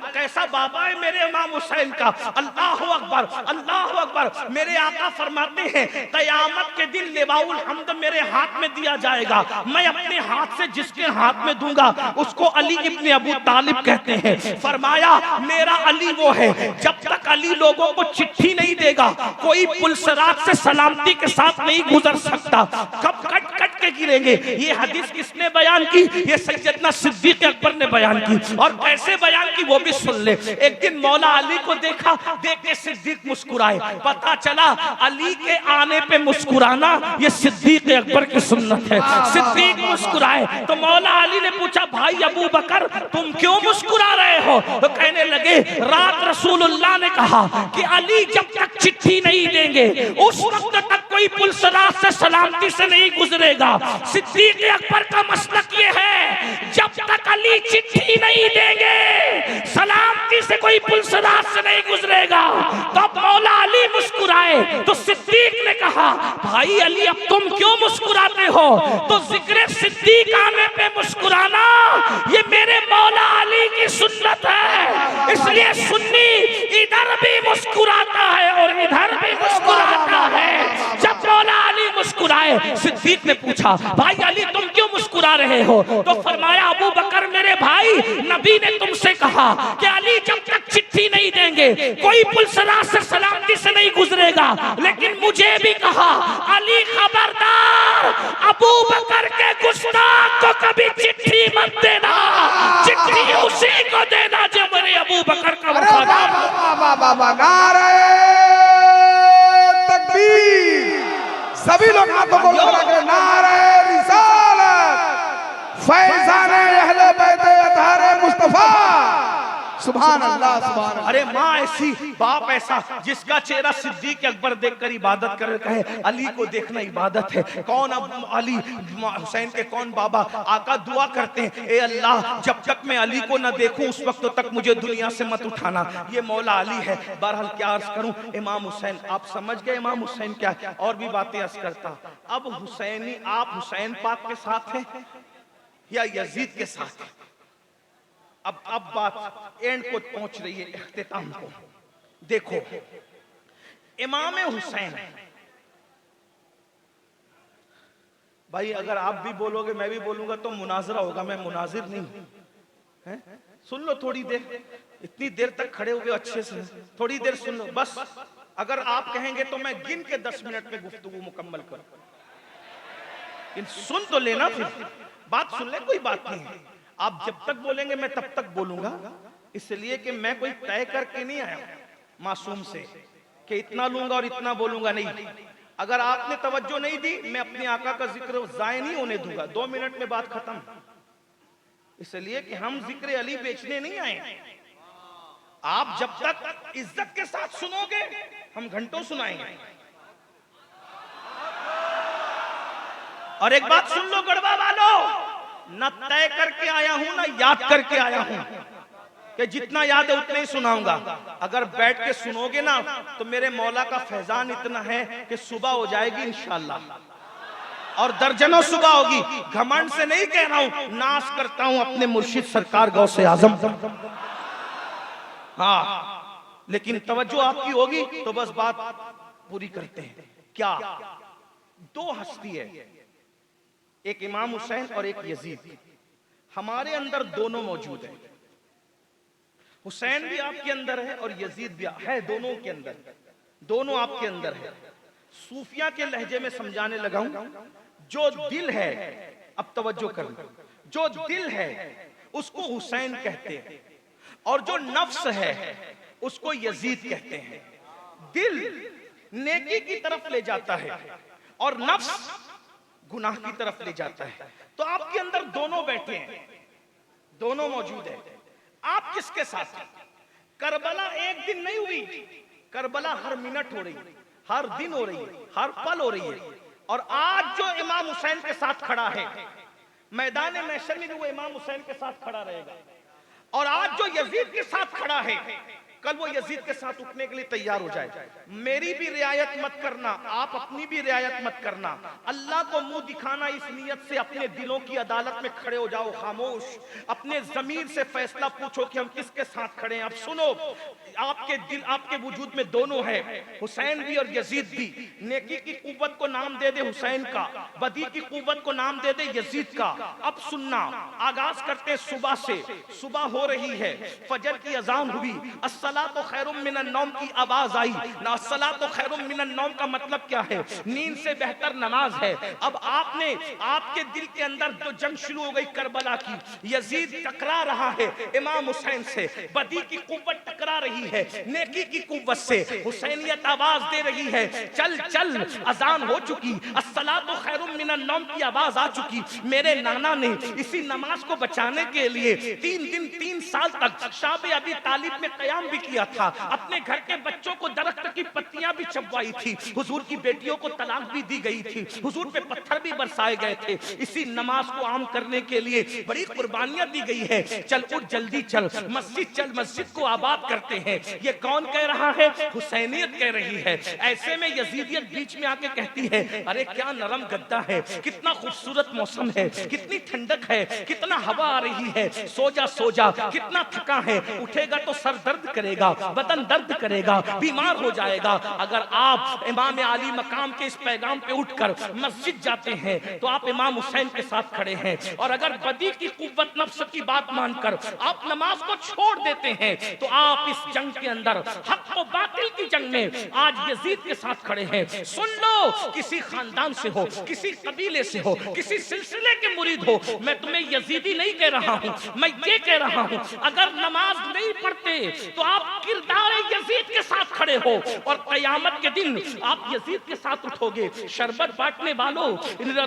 कैसा बाबा है मेरे इमाम हुसैन का। अल्लाह अकबर, अल्लाह अकबर। मेरे आका फरमाते हैं कयामत के दिन लिवाउल हम्द मेरे हाथ में दिया जाएगा, मैं अपने हाथ से जिसके हाथ में दूंगा उसको अली इब्ने अबू तालिब कहते हैं। फरमाया मेरा अली वो है, जब तक अली लोगों को चिट्ठी नहीं देगा कोई पुलसरात से सलामती के साथ नहीं गुजर सकता, कब कट कट के गिरेंगे। ये हदीस किसने बयान की? ये सैयदना सिद्दीक अकबर ने बयान की। और कैसे बयान की वो भी सुन ले। एक दिन मौला अली को देखा, देख के सिद्दीक मुस्कुराए। पता चला अली के आने पे मुस्कुराना ये सिद्दीक अकबर की सुन्नत है। सिद्दीक मुस्कुराए तो मौला अली ने पूछा भाई अबू बकर तुम क्यों मुस्कुरा रहे हो? तो कहने लगे रात रसूलुल्लाह ने कहा कि अली जब तक चिट्ठी नहीं देंगे उस वक्त तक कोई पुलसरात से सलामती से नहीं गुजरेगा। सिद्दीक अकबर का मसलक ये है जब तक अली चिट्ठी नहीं देंगे सलामती से कोई पुलसरात से नहीं गुजरेगा। तब मौला अली मुस्कुराए तो सिद्दीक ने कहा भाई अली अब तुम क्यों मुस्कुराते हो? तो जिक्र सिद्दीक आने पे मुस्कुराना ये मेरे मौला अली की सुन्नत है। इसलिए सुन्नी इधर भी मुस्कुराता है और इधर भी मुस्कुराता है। जब मौला अली मुस्कुराए सिद्दीक ने पूछा भाई अली तुम क्यों मुस्कुरा रहे हो? तो फरमाया अबू बकर मेरे भाई नबी ने तुमसे कहा कि अली जब तक चिट्ठी नहीं देंगे कोई पुलसरात से सलामती से नहीं गुजरेगा, लेकिन मुझे भी कहा अली खबरदार अबू बकर के गुस्ताख को कभी चिट्ठी मत देना, चिट्ठी उसी को देना जो मेरे अबू बकर का वफादार। बाबा नारे तकबीर, सभी लोग हाथों को उठा के नारे रिसालत, फैज़ाने अहले बैत अतहारे मुस्तफा, सुभान अल्लाह सुभान अल्लाह। अरे माँ ऐसी, बाप ऐसा, जिसका चेहरा सिद्दीक अकबर देखकर इबादत कर कहे अली को देखना इबादत है। कौन अब अली हुसैन के कौन बाबा? आका दुआ करते हैं ए अल्लाह जब तक मैं अली को न देखूं उस वक्त तक मुझे दुनिया से मत उठाना। ये मौला अली है। बहरहाल क्या अर्ज करूं, इमाम हुसैन आप समझ गए इमाम हुसैन क्या है। और भी बातें अर्ज करता। अब हुसैनी आप हुसैन पाक के साथ हैं या यजीद के साथ? अब बात एंड को पहुंच रही है, इख्तिताम को। देखो इमाम हुसैन भाई, अगर आप भी बोलोगे मैं भी बोलूंगा तो मुनाजरा होगा। मैं मुनाजिर नहीं हूं। सुन लो थोड़ी देर, इतनी देर तक खड़े हो गए अच्छे से, थोड़ी देर सुन लो बस। अगर आप कहेंगे तो मैं गिन के 10 मिनट में गुफ्तगू मुकम्मल करूं। सुन तो लेना, फिर बात सुन ले, कोई बात नहीं है। आप जब तक बोलेंगे मैं तब तक बोलूंगा, इसलिए कि मैं कोई तय करके नहीं आया मासूम से कि इतना लूंगा और इतना बोलूंगा, नहीं। अगर आपने तवज्जो नहीं दी, मैं अपने आका का जिक्र जाया नहीं होने दूंगा। 2 मिनट में बात खत्म। इसलिए कि हम जिक्र अली बेचने नहीं आए। आप जब तक इज्जत के साथ सुनोगे, हम घंटों सुनाएंगे। और एक बात सुन लो गढ़वा वालों, न तय करके आया हूं ना याद करके आया हूं कि जितना याद है उतना ही सुनाऊंगा। अगर बैठ के सुनोगे ना तो मेरे मौला का फैजान इतना है कि सुबह हो जाएगी इंशाअल्लाह, और दर्जनों सुबह होगी। घमंड से नहीं कह रहा हूं, नाश करता हूं अपने मुर्शिद सरकार गौसे आजम। हाँ, लेकिन तवज्जो आपकी होगी तो बस बात पूरी करते हैं। क्या 2 हस्ती है, एक इमाम हुसैन और एक यजीद। हमारे अंदर दोनों मौजूद है। हुसैन भी आपके अंदर है और यजीद भी है, दोनों के अंदर, दोनों आपके अंदर है। सूफिया के लहजे में समझाने लगा हूं, जो दिल है, अब तवज्जो करना, जो दिल है उसको हुसैन कहते हैं और जो नफ्स है उसको यजीद कहते हैं। दिल नेकी की तरफ ले जाता है और नफ्स गुनाह की तरफ ले जाता है। तो आपके अंदर दोनों बैठे हैं, दोनों मौजूद है। आप किसके साथ हैं? करबला एक दिन नहीं हुई, करबला हर मिनट हो रही है, हर दिन हो रही है, हर पल हो रही है। और आज जो इमाम हुसैन के साथ खड़ा है, मैदान महशर में भी वो इमाम हुसैन के साथ खड़ा रहेगा। और आज जो यजीद के साथ खड़ा है, कल वो यजीद के साथ उठने के लिए तैयार हो जाए। मेरी भी रियायत मत करना, आप अपनी भी रियायत मत करना। अल्लाह को मुंह दिखाना इस नियत से अपने दिलों की अदालत में खड़े हो जाओ खामोश। अपने जमीर से फैसला पूछो कि हम किसके साथ खड़े हैं। अब सुनो, आपके दिल, आपके वजूद में दोनों है, हुसैन भी और यजीद भी। नेकी की कुव्वत को नाम दे दे हुसैन का, बदी की कुव्वत को नाम दे दे यजीद का। अब सुनना, आगाज करते सुबह से। सुबह हो रही है, फजर की अजान हुई, अस्सलातु खैरुम मिनन नौम की आवाज आई ना। अस्सलातु खैरुम मिनन नौम का मतलब क्या है? नींद से बेहतर नमाज है। अब आपने, आपके दिल के अंदर जो जंग शुरू हो गई करबला की, यजीद टकरा रहा है इमाम हुसैन से, बदी की कुव्वत टकरा रही है नेकी की कुव्वत से। हुसैनियत आवाज दे रही है, चल चल, अजान हो चुकी, अस्सलातु खैरुम मिनन नौम की आवाज आ चुकी। मेरे नाना ने इसी नमाज को बचाने के लिए 3 दिन 3 साल तक शाबे अबी तालिब में कयाम भी किया था। अपने घर के बच्चों को दरख्त की पत्तियां भी चबवाई थी। हुजूर की बेटियों को तलाक भी दी गई थी। हुजूर पे पत्थर भी बरसाए गए थे। इसी नमाज को आम करने के लिए बड़ी कुर्बानियां दी गई है। चल उठ, जल्दी चल, मस्जिद चल, मस्जिद को आबाद करते हैं। ये कौन कह रहा है? हुसैनियत कह रही है। ऐसे में यजीदियत बीच में आके कहती है, अरे क्या नरम गद्दा है, कितना खूबसूरत मौसम है, कितनी ठंडक है, कितना हवा आ रही है, सो जा सो जा, कितना थका है, उठेगा तो सर दर्द करेगा, बदन दर्द करेगा, बीमार हो जाएगा। अगर आप इमाम आली मकाम के इस पैगाम पे उठकर मस्जिद जाते हैं तो आप इमाम हुसैन के साथ खड़े हैं। और अगर बदी की कुव्वत नफ्स की बात मानकर आप नमाज को छोड़ देते हैं तो आप इस जंग के अंदर, हक और बातिल की जंग में आज यजीद के साथ खड़े हैं। सुन लो, किसी खानदान से हो, किसी कबीले से हो, किसी सिलसिले के मुरीद हो, मैं तुम्हें यजीदी नहीं कह रहा हूं, मैं ये कह रहा हूं, अगर नमाज नहीं पढ़ते तो आप किरदार यजीद के साथ खड़े हो और कयामत के दिन आप यजीद के साथ उठोगे। शरबत बांटने वालों,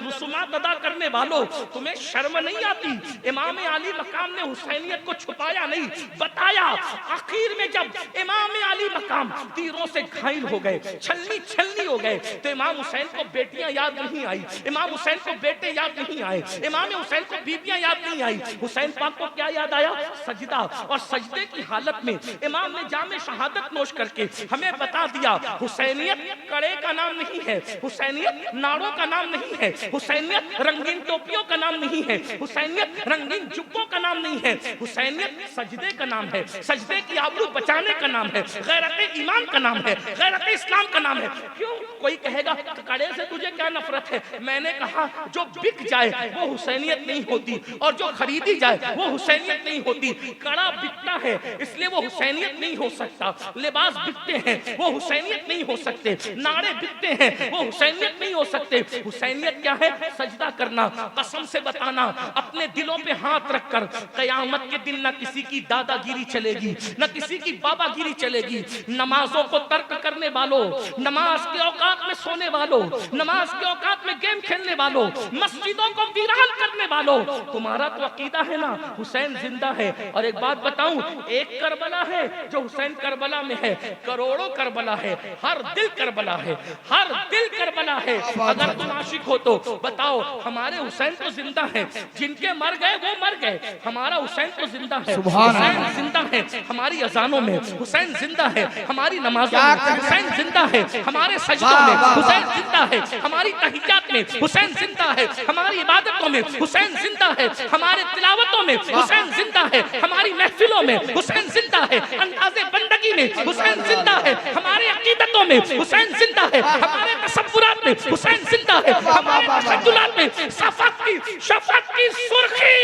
रसूमात अदा करने वालों, तुम्हें शर्म नहीं आती? इमाम आली मकाम ने हुसैनियत को छुपाया नहीं, बताया। आखिर में जब इमाम आली मकाम तीरों से घायल हो गए, छलनी छलनी हो गए, तो इमाम हुसैन को बेटियां याद नहीं आई, इमाम हुसैन को बेटे याद नहीं आए, इमाम हुसैन को बीबियां याद नहीं आई। हुसैन पाक को क्या याद आया? सजदा। और सजदे की हालत में इमाम ने जामे शहादत नोश करके हमें बता दिया, हुसैनियत कड़े का नाम नहीं है, हुसैनियत नाड़ों का नाम नहीं है, हुसैनियत रंगीन टोपियों का नाम नहीं है, हुसैनियत रंगीन जुब्बों का नाम नहीं है, हुसैनियत सजदे का नाम है, सजदे की आबरू बचाने का नाम है, गैरत ईमान का नाम है, गैरत इस्लाम का नाम है। क्यों? कोई कहेगा कड़े से तुझे क्या नफरत है? मैंने कहा जो बिक जाए वो हुसैनियत नहीं होती, और जो खरीदी जाए वो हुसैनियत नहीं होती। कड़ा बिकता है इसलिए वो हुसैनियत नहीं हो सकता, लिबास बिकते हैं वो हुसैनियत नहीं हो सकते, नारे बिकते हैं वो हुसैनियत नहीं हो सकते। हुसैनियत क्या है? सजदा करना, कसम से बताना, अपने दिलों पे हाथ रखकर कयामत के दिन न किसी की दादागिरी चलेगी, न किसी की बाबागिरी चलेगी। नमाजों को तर्क करने वालों, नमाज के औकात में सोने वालों, नमाज के औकात में गेम खेलने वालों, मस्जिदों को वीरान करने वालों, तुम्हारा तो अकीदा है ना हुसैन जिंदा है। और एक बात बताऊं, एक करबला है जो हुसैन करबला में है, करोड़ों करबला है, हर दिल करबला है, हर दिल करबला है। अगर तुम आशिक हो तो बताओ, हमारे हुसैन तो जिंदा है, जिनके मर गए वो मर गए, हमारा हुसैन तो जिंदा है। हुसैन जिंदा है हमारी अजानों में, हुसैन जिंदा है हमारी नमाजों में, हुसैन जिंदा है हमारे सजदों में, हुसैन जिंदा है हमारी तहियात में, हुसैन जिंदा है हमारी इबादतों में, हुसैन जिंदा है हमारे तिलावतों में, हुसैन जिंदा है हमारी महफिलों में, हुसैन जिंदा है अंदाज़े बंदगी में, हुसैन जिंदा है हमारे अकीदतों में, हुसैन जिंदा है हमारे तसव्वुरात में, हुसैन जिंदा है हमारे तशद्दुलात में। शफक की सुर्खी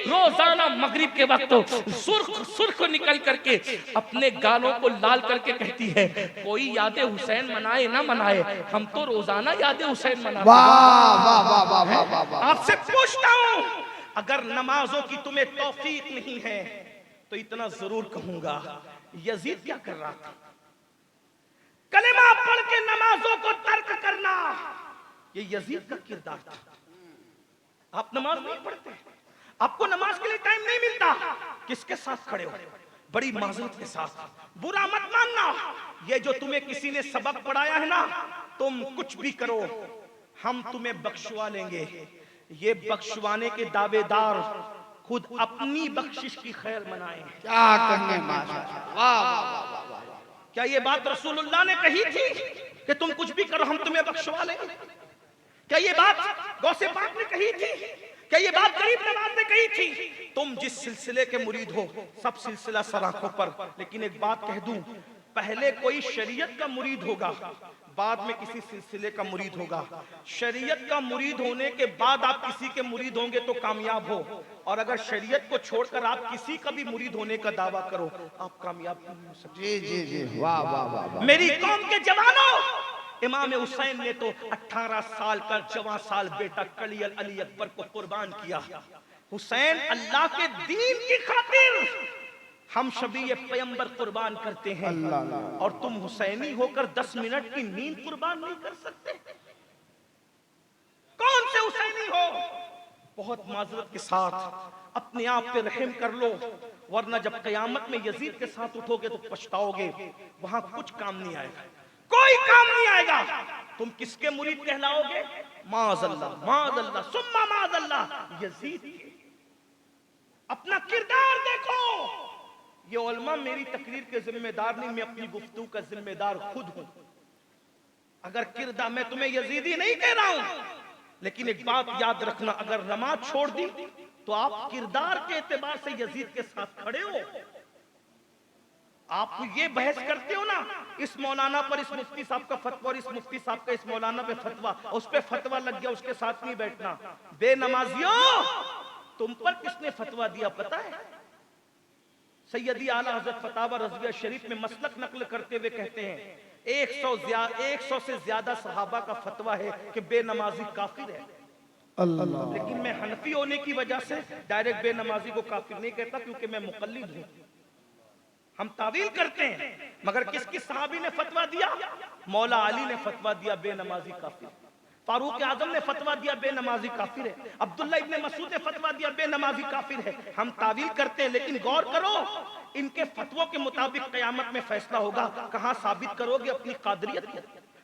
रोजाना मगरिब के वक्त सुर्ख निकल करके अपने गालों को लाल करके कहती है, कोई याद हुसैन मनाए ना मनाए, हम तो रोजाना याद हुसैन मनाते हैं। आपसे पूछता हूं, अगर नमाजों की तुम्हें तौफीक नहीं है तो इतना जरूर कहूंगा, यजीद क्या कर रहा था? कलेमा पढ़ के नमाजों को तर्क करना, ये यजीद का किरदार था। आप नमाज नहीं पढ़ते, आपको नमाज के लिए टाइम नहीं मिलता, किसके साथ खड़े हो? बड़ी माजरत के साथ, बुरा मत मानना, ये जो तुम्हें किसी ने सबक पढ़ाया है ना, तुम कुछ भी करो हम तुम्हें बख्शवा लेंगे। ये बख्शवाने के दावेदार खुद अपनी बख्शिश की खैर मनाए। क्या कहेंगे माशाअल्लाह। क्या ये बात रसूलुल्लाह ने कही थी कि तुम कुछ भी करो हम तुम्हें बख्शवा लेंगे? क्या ये बात गौसे पाक ने कही थी? क्या ये बात गरीब नवाज ने कही थी? तुम जिस सिलसिले के मुरीद हो सब सिलसिला सराखों पर, लेकिन एक बात कह दूं, पहले कोई शरीयत का मुरीद होगा, बाद में किसी सिलसिले का मुरीद होगा। शरीयत का मुरीद होने के बाद आप किसी के मुरीद होंगे तो कामयाब हो, और अगर शरीयत को छोड़कर आप किसी का भी मुरीद होने का दावा करो आप कामयाब नहीं हो सकते। जी जी जी, वाह वाह वाह। मेरी कौम के जवानों, इमाम हुसैन ने तो 18 साल का जवान साल बेटा कली अली अकबर को कुर्बान किया। हुसैन अल्लाह के दीन की खातिर हम शबी पैगंबर कुर्बान करते हैं, और तुम हुसैनी होकर 10 मिनट की नींद कुर्बान नहीं कर सकते? कौन से हुसैनी हो? बहुत माजरत के साथ अपने आप पे रहम कर लो, वरना जब कयामत में यजीद के साथ उठोगे तो पछताओगे। वहां कुछ काम नहीं आएगा, कोई काम नहीं आएगा। तुम किसके मुरीद कहलाओगे? माज़अल्लाह सुम्मा माज़अल्लाह, यजीद। अपना किरदार देखो। ये उलमा मेरी तकरीर के जिम्मेदार नहीं, मैं अपनी गुफ्तगू का जिम्मेदार खुद हूं। अगर किरदार, मैं तुम्हें यजीदी नहीं कह रहा हूं, लेकिन एक बात याद रखना, अगर नमाज छोड़ दी तो आप किरदार के एतबार से यजीद के साथ खड़े हो। आप ये बहस करते हो ना, इस मौलाना पर इस मुफ्ती साहब का फतवा और इस मुफ्ती साहब का इस मौलाना पे फतवा, उस पे फतवा लग गया, उसके साथ नहीं बैठना। बेनमाजियों, तुम पर किसने फतवा दिया पता है? सैयदी आला हजरत फतावा रज़विया शरीफ में मसलक नकल करते हुए कहते हैं 100 से ज्यादा सहाबा का फतवा है कि बेनमाजी काफिर है। अल्लाह। लेकिन मैं हनफी होने की वजह से डायरेक्ट बेनमाजी को काफिर नहीं कहता, क्योंकि मैं मुक़ल्लिद हूं। हम तावील करते हैं, मगर किसकी सहाबी ने फतवा दिया? मौला अली ने फतवा दिया बेनमाजी काफिर, फारूक आजम ने फतवा दिया बेनमाजी काफिर है, अब्दुल्ला इब्ने मसूद ने फतवा दिया बेनमाजी काफिर है। हम तावील करते हैं, लेकिन गौर करो, इनके फतवों के मुताबिक कयामत में फैसला होगा। कहां साबित करोगे अपनी कादरियत को?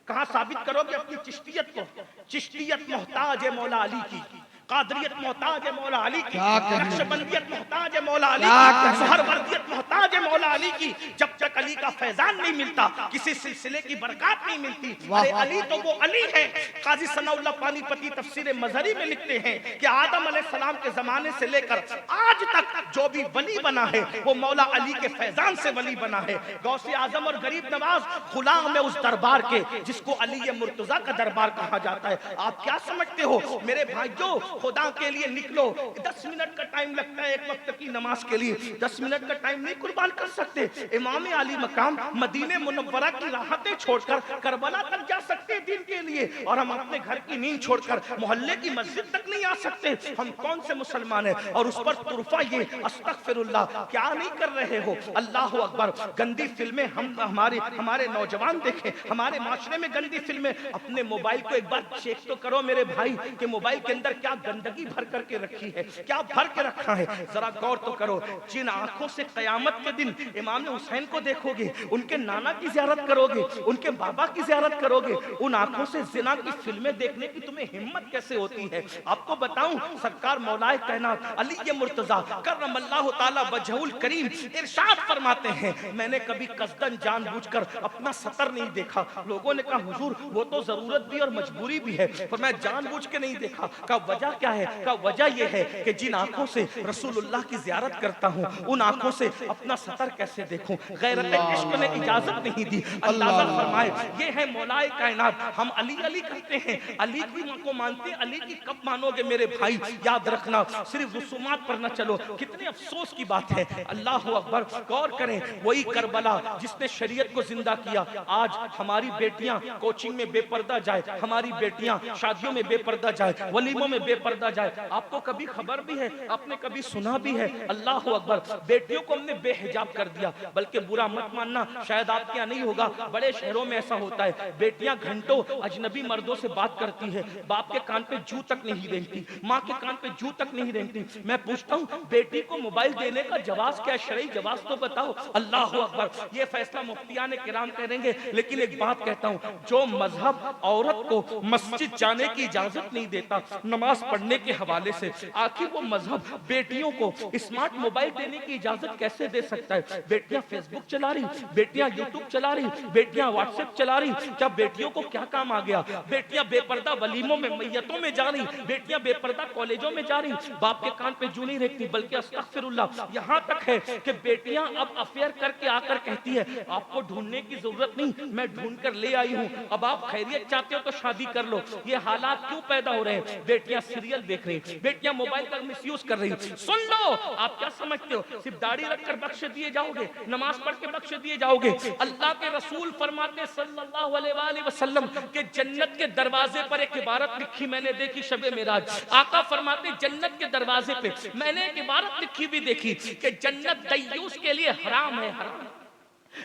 कहां साबित करोगे अपनी चिश्तियत को? चिश्तियत मोहताज है मौला अली की, कादरियत मोहताज है मौला अली की, क्या कहने? नक्शबंदियत मोहताज है मौला अली क्या की, कहने? सहरवर्दियत मोहताज है मौला अली की। जब तक अली का फैजान नहीं मिलता किसी सिलसिले की बरकत नहीं मिलती। अरे अली तो वो अली है। काजी सनाउल्लाह पानीपती तफसीर मजहरी में लिखते हैं कि आदम अलैहिस्सलाम के जमाने से लेकर आज तक जो भी वली बना है वो मौला अली के फैजान से वली बना है। गौसे आजम और गरीब नवाज गुलाम है उस दरबार के जिसको अली मुर्तजा का दरबार कहा जाता है। आप क्या समझते हो मेरे भाइयों, खुदा के लिए निकलो। 10 मिनट का टाइम लगता है एक वक्त की नमाज के लिए, 10 मिनट का टाइम नहीं कुर्बान कर सकते। इमाम अली मकाम मदीने मुनव्वरा की राहतें छोड़कर करबला तक जा सकते हैं दिन के लिए, और हम अपने घर की नींद छोड़कर मोहल्ले की मस्जिद तक नहीं आ सकते। हम कौन से मुसलमान हैं? और उस पर तुरफा ये अस्तगफिरुल्लाह, क्या नहीं कर रहे हो? अल्लाह अकबर। गंदी फिल्में हम हमारे नौजवान देखें, हमारे माशरे में गंदी फिल्में। अपने मोबाइल को एक बार चेक तो करो मेरे भाई कि मोबाइल के अंदर क्या गंदगी भर करके रखी है, क्या भर के रखा है, जरा गौर तो करो। जिन आंखों से कयामत के दिन इमाम हुसैन को देखोगे, उनके नाना की ज़ियारत करोगे, उनके बाबा की ज़ियारत करोगे, उन आंखों से जिना की फिल्में देखने की तुम्हें हिम्मत कैसे होती है? आपको बताऊं, सरकार मौलाए कायनात अली मुर्तजा करमल्लाहु ताला वजहुल करीम इरशाद फरमाते हैं, मैंने कभी कसदन जानबूझकर अपना सतर नहीं देखा। लोगों ने कहा हुजूर वो तो जरूरत भी और मजबूरी भी है, पर मैं जानबूझ के नहीं देखा। का वजह क्या है? का वजह यह है कि जिन आंखों से रसूलुल्लाह की ज़ियारत करता हूं उन आंखों से अपना सतर कैसे देखूं? गैरत इश्क ने इजाजत नहीं दी। अल्लाह फरमाए ये है मौलाए कायनात। हम अली अली कहते हैं, अली को मानते हैं, अली की कब मानोगे मेरे भाई? याद रखना, सिर्फ रसूमात पर न चलो। कितने अफसोस की बात है। अल्लाह अकबर। गौर करें, वही करबला जिसने शरीयत को जिंदा किया, आज हमारी बेटियां कोचिंग में बेपर्दा जाए, हमारी बेटियां शादियों में बेपर्दा जाए, वलीमों में बेपर्दा जाए। आपको कभी खबर भी है, आपने कभी सुना भी है? अल्लाह अकबर। बेटियों को हमने बेहिजाब कर दिया, बल्कि बुरा मत मानना, शायद आपके यहाँ नहीं होगा, बड़े शहरों में ऐसा होता है। बेटियां घंटों अजनबी मर्दों से बात करती है, बाप के कान पे जू तक नहीं रेंगती, माँ के कान पे जू तक नहीं रेंगती। मैं पूछता हूँ बेटी को मोबाइल देने का जवाब क्या? शरई जवाब तो बताओ। अल्लाह अकबर। ये फैसला मुफ्तियाने किराम करेंगे, लेकिन एक बात कहता हूँ, जो मजहब औरत को मस्जिद जाने की इजाजत नहीं देता नमाज पढ़ने के हवाले से, आखिर वो मजहब बेटियों को स्मार्ट मोबाइल देने की इजाजत कैसे दे सकता है? बेटियां फेसबुक चला रही, बेटियां यूट्यूब चला रही, बेटियां व्हाट्सएप चला रही, क्या बेटियों को क्या काम आ गया? बेटियां बेपर्दा वलीमों में मैयतों में जा रही, बेटियां बेपर्दा कॉलेजों में जा रही, बाप के कान पे जू नहीं रखती, बल्कि अस्तगफिरुल्लाह। यहाँ तक है कि बेटियां अब अफेयर करके आकर कहती है आपको ढूंढने की जरूरत नहीं, मैं ढूंढ कर ले आई हूँ, अब आप खैरियत चाहते हो तो शादी कर लो। ये हालात क्यों पैदा हो रहे हैं? बेटियां सीरियल देख रही, बेटियां मोबाइल का मिसयूज कर रही। सुन लो, आप क्या समझते हो सिर्फ दाढ़ी रखकर बख्श दिए जाओगे, नमाज पढ़ के बख्श दिए जाओगे? अल्लाह के रसूल फरमाते सल्लल्लाहु अलैहि वसल्लम के जन्नत के दरवाजे पर एक इबारत लिखी मैंने देखी शबे मेराज। आका फरमाते जन्नत के दरवाजे पे मैंने एक इबारत लिखी भी देखी कि जन्नत दय्यूस के लिए हराम है, हराम।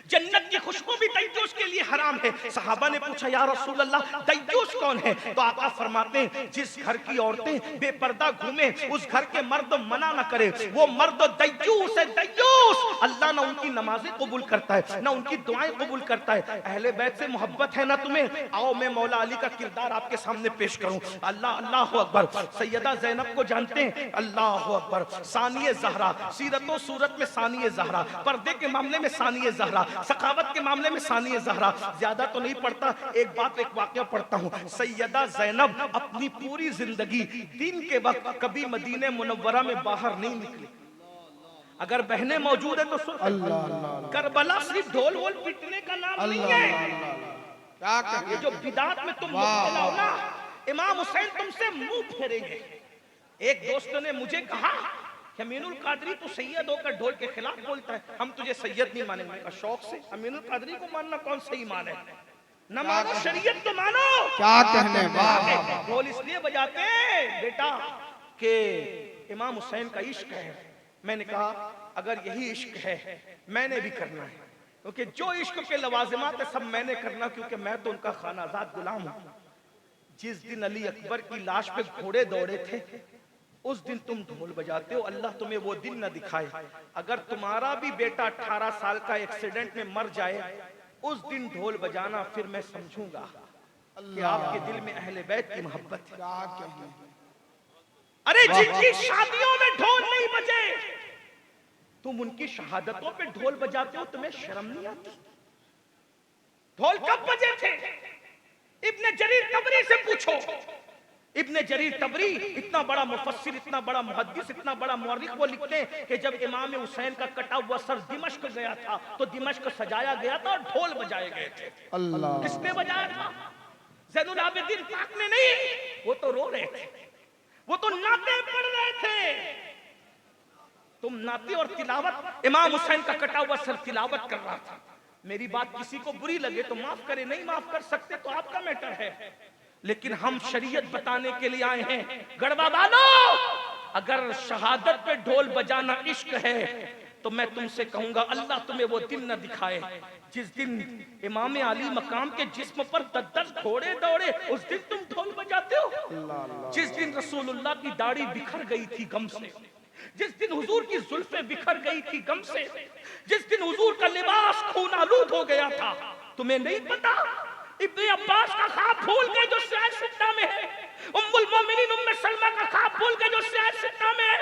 जन्नत की खुशबू भी दय्यूस के लिए हराम है। सहाबा ने पूछा या रसूल अल्लाह दय्यूस कौन है? तो आका फरमाते हैं जिस घर की औरतें बेपर्दा घूमे उस घर के मर्द मना न करे, वो मर्द दय्यूस है, दय्यूस। अल्लाह ना उनकी नमाजें कबूल करता है, ना उनकी दुआएं कबूल करता है। अहले बैत से मोहब्बत है ना तुम्हें? आओ मैं मौला अली का किरदार आपके सामने पेश करूं। अल्लाह अल्लाह अकबर। सैयदा ज़ैनब को जानते हैं? अल्लाह अकबर। सानिए ज़हरा, सीरत व सूरत में सानिए ज़हरा, पर्दे के मामले में सानिए ज़हरा, सखावत के मामले में सानिए ज़हरा। ज्यादा तो नहीं पढ़ता, एक वाकया पढ़ता हूँ। सैयदा ज़ैनब अपनी पूरी जिंदगी दिन के वक्त कभी मदीने मुनव्वरा में बाहर नहीं निकली। अगर बहनें मौजूद है तो सुन, करबला सिर्फ ढोल वोल पीटने का नाम नहीं है। ये जो बिदात में तुम मुब्तला हो ना, इमाम हुसैन तुमसे मुंह फेरेंगे। एक दोस्त ने मुझे कहा अमीनुल कादरी तो सैयद होकर ढोल के खिलाफ बोलता है, हम तुझे सैयद नहीं मानेंगे। का शौक से अमीनुल कादरी को मानना कौन सही मान है? न मानो शरीयत तो मानो। क्या कहने? ढोल इसलिए बजाते हैं बेटा कि इमाम हुसैन का इश्क है। मैंने कहा अगर यही इश्क है मैंने भी करना है, क्योंकि जो इश्क के लवाजिमात है सब मैंने करना, क्योंकि मैं तो उनका खानाजाद गुलाम हूं। जिस दिन अली अकबर की लाश पे घोड़े दौड़े थे उस दिन तुम ढोल बजाते हो। अल्लाह तुम्हें वो दिन न दिखाए। अगर तुम्हारा भी बेटा 18 साल का एक्सीडेंट में मर जाए उस दिन ढोल बजाना, फिर मैं समझूंगा कि आपके दिल में अहले बैत की मोहब्बत है। अरे जिनकी शादियों में ढोल नहीं बजे, तुम उनकी शहादतों पे ढोल बजाते हो, तुम्हें शर्म नहीं आती? ढोल कब बजे थे? इब्ने जरीर तबरी से पूछो। इब्ने जरीर तबरी इतना बड़ा मुफस्सिर, इतना बड़ा मुहद्दिस, इतना बड़ा मुअर्रिख, वो लिखते हैं कि जब इमाम हुसैन का कटा हुआ सर दिमश्क गया था तो दिमश्क सजाया गया था और ढोल बजाए गए थे। अल्लाह। किसने बजाया था? ज़ैनुल आबिदीन पाक ने नहीं, वो तो रो रहे थे, वो तो नाते पढ़ रहे थे। तुम नाते और तिलावत, इमाम हुसैन का कटा हुआ सर तिलावत कर रहा था। मेरी बात किसी को बुरी लगे तो माफ करे, नहीं माफ कर सकते तो आपका मैटर है, लेकिन हम शरीयत बताने के लिए आए हैं। गढ़वा वालों, अगर शहादत पे ढोल बजाना इश्क है तो मैं तुमसे कहूंगा अल्लाह तुम्हें वो दिन न दिखाए जिस दिन इमाम अली मकाम के जिस्म पर 10 घोड़े दौड़े, उस दिन तुम ढोल बजाते हो। जिस दिन रसूलुल्लाह की दाढ़ी बिखर गई थी गम से, जिस दिन हुजूर की जुल्फें बिखर गई थी गम से, जिस दिन हुजूर का लिबास खून आलूद हो गया था, तुम्हें नहीं पता? इब्ने अब्बास का ख्वाब भूल गए जो शायद सिद्दा में है। उम्मुल मोमिनीन उम्मे सलमा का ख्वाब भूल गए जो शायद सिद्दा में है।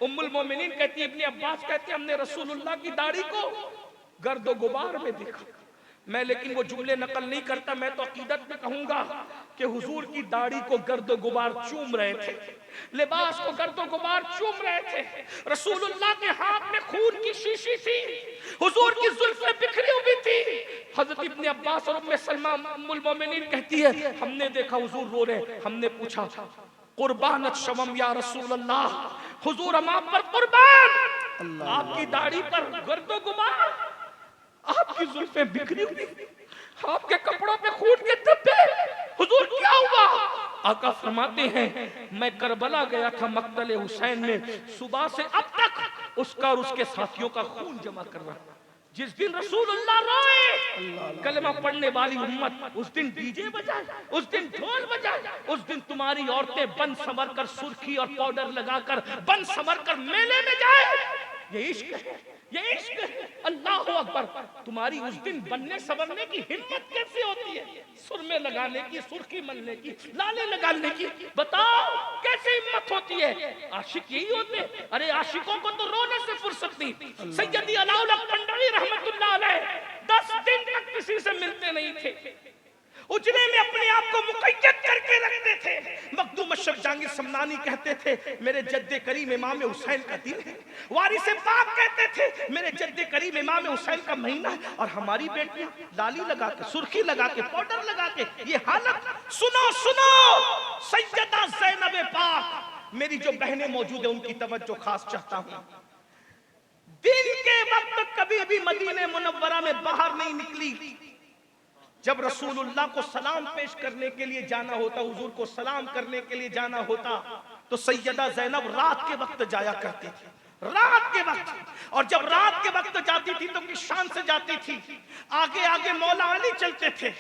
उम्मुल मोमिनीन कहती है, इब्ने अब्बास कहते हमने रसूलुल्लाह की दाढ़ी को गर्दो गुबार में देखा। मैं लेकिन वो जुमले नकल नहीं करता, मैं तो अकीदत में कहूंगा कि हुजूर की दाढ़ी को गर्दो गुबार चूम रहे थे, लिबास को गर्दो गुबार चूम रहे थे। रसूलुल्लाह के हाथ में खून की शीशी थी, हुजूर की जुल्फें बिखरी हुई थी। हजरत इब्ने अब्बास और उम्मे सलमा उम्मुल मोमिनीन कहती है हमने देखा हुजूर रो रहे, हमने पूछा कुर्बानत शमम या रसूल अल्लाह, हुजूर हम आप पर कुर्बान, आपकी दाढ़ी पर गर्दो गुबार, आपकी जुल्फें बिखरी हुई, आपके कपड़ों पे खून के धब्बे, हुजूर क्या हुआ? आका फरमाते हैं मैं करबला गया था मक्तल हुसैन में, सुबह से अब तक उसका और उसके साथियों का खून जमा कर रहा। जिस दिन रसूलुल्लाह रोए, कलमा पढ़ने वाली उम्मत उस दिन डीजे बजाए, उस दिन ढोल बजाए, उस दिन तुम्हारी औरतें बन संवर कर सुर्खी और पाउडर लगाकर बन संवर कर मेले में जाए। ये इश्क है, ये इश्क है। अल्लाह अकबर। तुम्हारी उस दिन बनने संवरने की हिम्मत कैसे होती है? सुरमे लगाने की, सुर्खी मलने की, लाले लगाने की, बताओ कैसे हिम्मत होती है? आशिक यही होते। अरे आशिकों को तो रोने से फुर्सत नहीं। सैयदी अलाउल हक मंडवी रहमतुल्लाह अलैह 10 दिन तक किसी से मिलते नहीं थे, उजले में अपने आप को मुक़य्यद करके रखते थे। मखदूम अशरफ जहांगीर समनानी कहते थे मेरे जद्दे करीम इमाम हुसैन का दिन है। वारिस पाक कहते थे मेरे जद्दे करीम इमाम हुसैन का महीना है। और हमारी बेटियां लाली लगा के, सुर्खी लगा के, पाउडर लगा के, ये हालत। सुनो सुनो, सैयदा ज़ैनब पाक, मेरी जो बहनें मौजूद है उनकी तवज्जो खास चाहता हूं। दिन के वक्त कभी भी मदीने मुनव्वरा में बाहर नहीं निकली। जब रसूलुल्लाह को सलाम पेश करने के लिए जाना होता, हुजूर को सलाम करने के लिए जाना होता, तो सैयदा ज़ैनब रात के वक्त जाया करती थी, रात के वक्त। और जब रात के वक्त जाती थी तो किस शान से जाती थी? आगे आगे मौला अली चलते थे,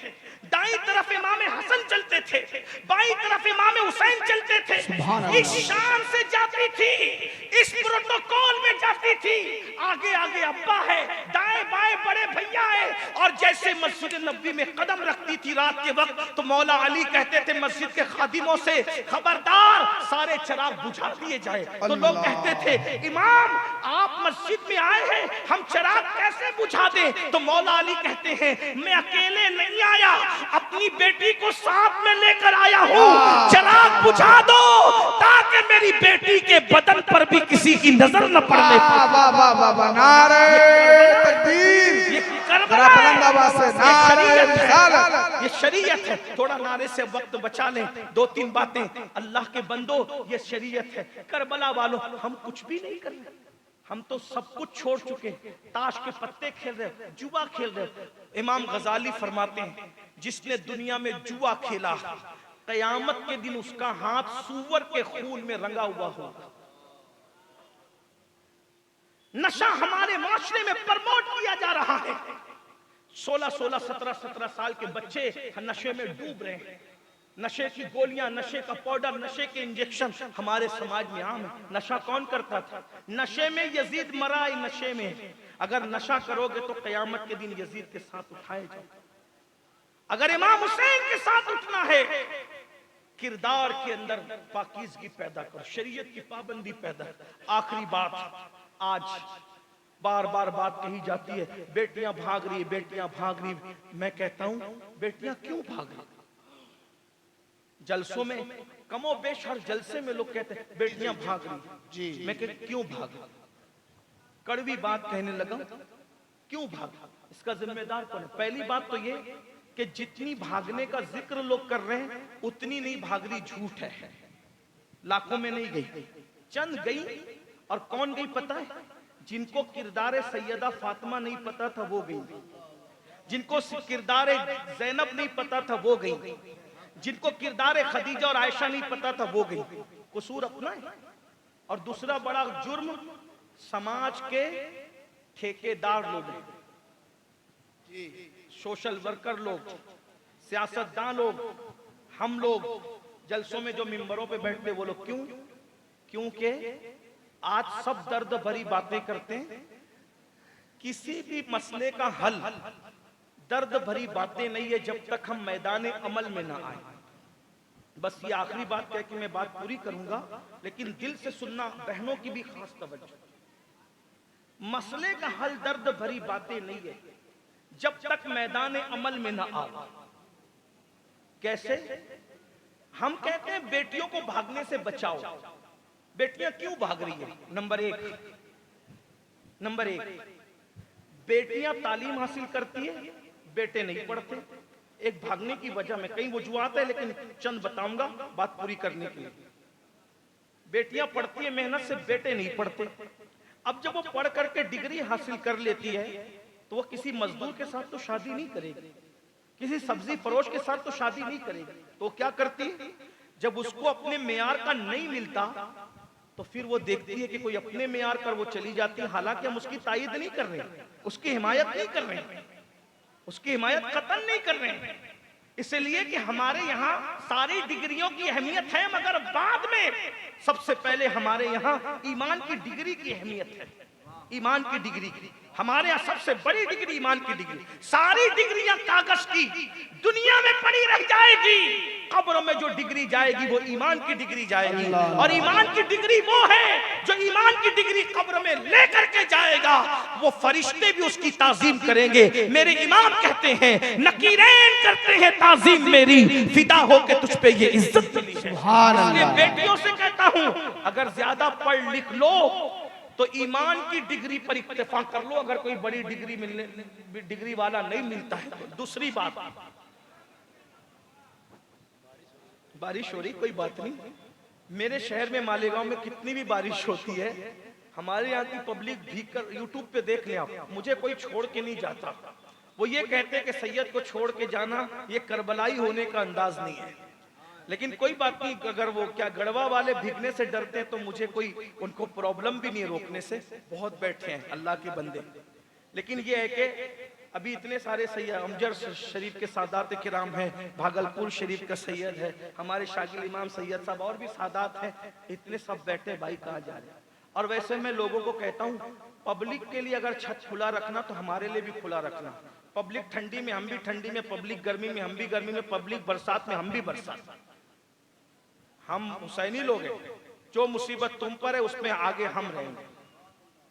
दाईं तरफ इमाम हसन चलते थे, बाईं तरफ इमाम हुसैन चलते थे। इस शान से जाती थी, इस प्रोटोकॉल में जाती थी। आगे आगे अब्बा है, दाएं बाएं बड़े भैया है। और जैसे मस्जिद नबी में कदम रखती थी रात के वक्त, तो मौला अली कहते थे मस्जिद के खादिमों से खबरदार सारे चिराग बुझा दिए जाए। तो लोग कहते थे इमाम आप मस्जिद में आए हैं, हम चिराग कैसे बुझा दें? तो मौला अली कहते हैं मैं अकेले नहीं आया, अपनी बेटी को साथ में लेकर आया हूँ। चिराग बुझा दो ताकि मेरी बेटी के बदन पर भी किसी की नजर न पड़ने पाए। नारे तकबीर, ये शरीयत है। थोड़ा नारे से वक्त बचा लें, 2-3 बातें। अल्लाह के बंदो, ये शरीयत है। करबला वालों, हम कुछ भी नहीं कर रहे, हम तो सब कुछ छोड़ चुके। ताश के पत्ते खेल रहे, जुआ खेल रहे। इमाम गजाली फरमाते हैं जिसने दुनिया में जुआ खेला, कयामत के दिन उसका हाथ सूअर के खून में रंगा हुआ होगा। नशा हमारे माशरे में प्रमोट किया जा रहा है। 16-16, 17-17 साल के बच्चे नशे में डूब रहे हैं। नशे की गोलियां, नशे का पाउडर, नशे के इंजेक्शन हमारे समाज में आम है। नशा कौन करता था? नशे में यजीद मरा, नशे में। अगर नशा करोगे तो कयामत के दिन यजीद के साथ उठाए जाओ। अगर इमाम हुसैन के साथ उठना है किरदार के अंदर पाकीज़गी पैदा करो, शरीयत की पाबंदी पैदा करो। आखिरी बात, आज बार बार बात कही जाती है, बेटियां भाग रही, बेटियां भाग रही। मैं कहता हूं, बेटियां क्यों भाग रही? जलसों में कमो बेश हर जलसे में लोग कहते हैं बेटियां भाग रही जी। मैं कहता क्यों भाग? कड़वी बात कहने लगा, क्यों भाग? इसका जिम्मेदार कौन है? पहली बात तो ये कि जितनी भागने का जिक्र लोग कर रहे हैं उतनी नहीं भाग रही, झूठ है। लाखों में नहीं गई, चंद गई। और कौन गई पता है? जिनको किरदार सैयदा फातिमा नहीं पता था वो गई, जिनको किरदार ज़ैनब नहीं पता था वो गई, जिनको किरदार खदीजा और आयशा नहीं पता था वो गई। कसूर अपना है। और दूसरा बड़ा जुर्म, समाज के ठेकेदार लोग हैं, सोशल वर्कर लोग, सियासतदान लोग, हम लोग जलसों में जो मिंबरों पे बैठते वो लोग क्यों? क्योंकि आज सब दर्द भरी बातें करते हैं। किसी भी मसले का हल दर्द भरी बातें नहीं है जब तक हम मैदान अमल में ना आए। बस ये आखिरी बात कह के मैं बात पूरी करूंगा, लेकिन दिल से सुनना, बहनों की भी खास तवज्जो। मसले का हल दर्द भरी बातें नहीं है जब तक मैदान अमल में ना आओ। कैसे? हम कहते हैं बेटियों को भागने से बचाओ। बेटियां क्यों भाग रही है? नंबर एक, बेटियां तालीम हासिल करती है, बेटे नहीं पढ़ते। एक भागने की वजह में कई वजूहात है, लेकिन चंद बताऊंगा बात पूरी करने के लिए। बेटियां पढ़ती है मेहनत से, बेटे नहीं पढ़ते। अब जब वो पढ़ करके डिग्री हासिल कर लेती है तो वो किसी मजदूर के साथ तो शादी नहीं करेगी, किसी सब्जी फरोश के साथ तो शादी नहीं करेगी। तो क्या करती है? जब उसको अपने मेयार का नहीं मिलता तो फिर वो देखती है कि कोई अपने मेयार कर वो चली जाती है। हालांकि हम उसकी तायद नहीं कर रहे, उसकी हिमायत नहीं कर रहे, उसकी हिमायत कतई नहीं कर रहे हैं। इसलिए कि हमारे यहाँ सारी डिग्रियों की अहमियत है, मगर बाद में सबसे पहले हमारे यहाँ ईमान की डिग्री की अहमियत है। ईमान की डिग्री की हमारे यहाँ सबसे बड़ी डिग्री ईमान की डिग्री। सारी डिग्रियां कागज की दुनिया में पड़ी रह जाएगी, कब्र में जो डिग्री जाएगी वो ईमान की डिग्री जाएगी। और ईमान की डिग्री वो है जो ईमान की डिग्री कब्र में लेकर के जाएगा, वो फरिश्ते भी उसकी ताजीम करेंगे। मेरे इमाम कहते हैं, नकीरैन करते हैं ताजीम मेरी, फिदा होके तुझ पे ये इज्जत मिली है। सुभान अल्लाह। बेटियों से कहता हूं, अगर ज्यादा पढ़ लिख लो तो ईमान की डिग्री पर इत्तेफाक कर लो, अगर कोई बड़ी डिग्री वाला नहीं मिलता है तो। दूसरी बात, बारिश हो रही, कोई बात नहीं। मेरे शहर में मालेगांव में कितनी भी बारिश होती है, हमारे यहाँ की पब्लिक भीग कर, यूट्यूब पे देख लें आप, मुझे कोई छोड़ के नहीं जाता। वो ये कहते हैं कि सैयद को छोड़ के जाना ये करबलाई होने का अंदाज नहीं है। लेकिन कोई बात नहीं, अगर वो क्या गढ़वा वाले भीगने से डरते हैं तो मुझे कोई उनको प्रॉब्लम भी नहीं रोकने से। बहुत बैठे हैं अल्लाह के बंदे। लेकिन ये है कि अभी इतने सारे सैयद, अमजर शरीफ के सादात किराम हैं, भागलपुर शरीफ का सैयद है, हमारे शागिल इमाम सैयद साहब और भी सादात हैं, इतने सब बैठे, भाई कहाँ जा रहे हैं। और वैसे मैं लोगों को कहता हूँ, पब्लिक के लिए अगर छत खुला रखना तो हमारे लिए भी खुला रखना। पब्लिक ठंडी में हम भी ठंडी में, पब्लिक गर्मी में हम भी गर्मी में, पब्लिक बरसात में हम भी बरसात। हम हुसैनी लोग हैं, जो मुसीबत तुम पर है उसमें आगे हम रहेंगे।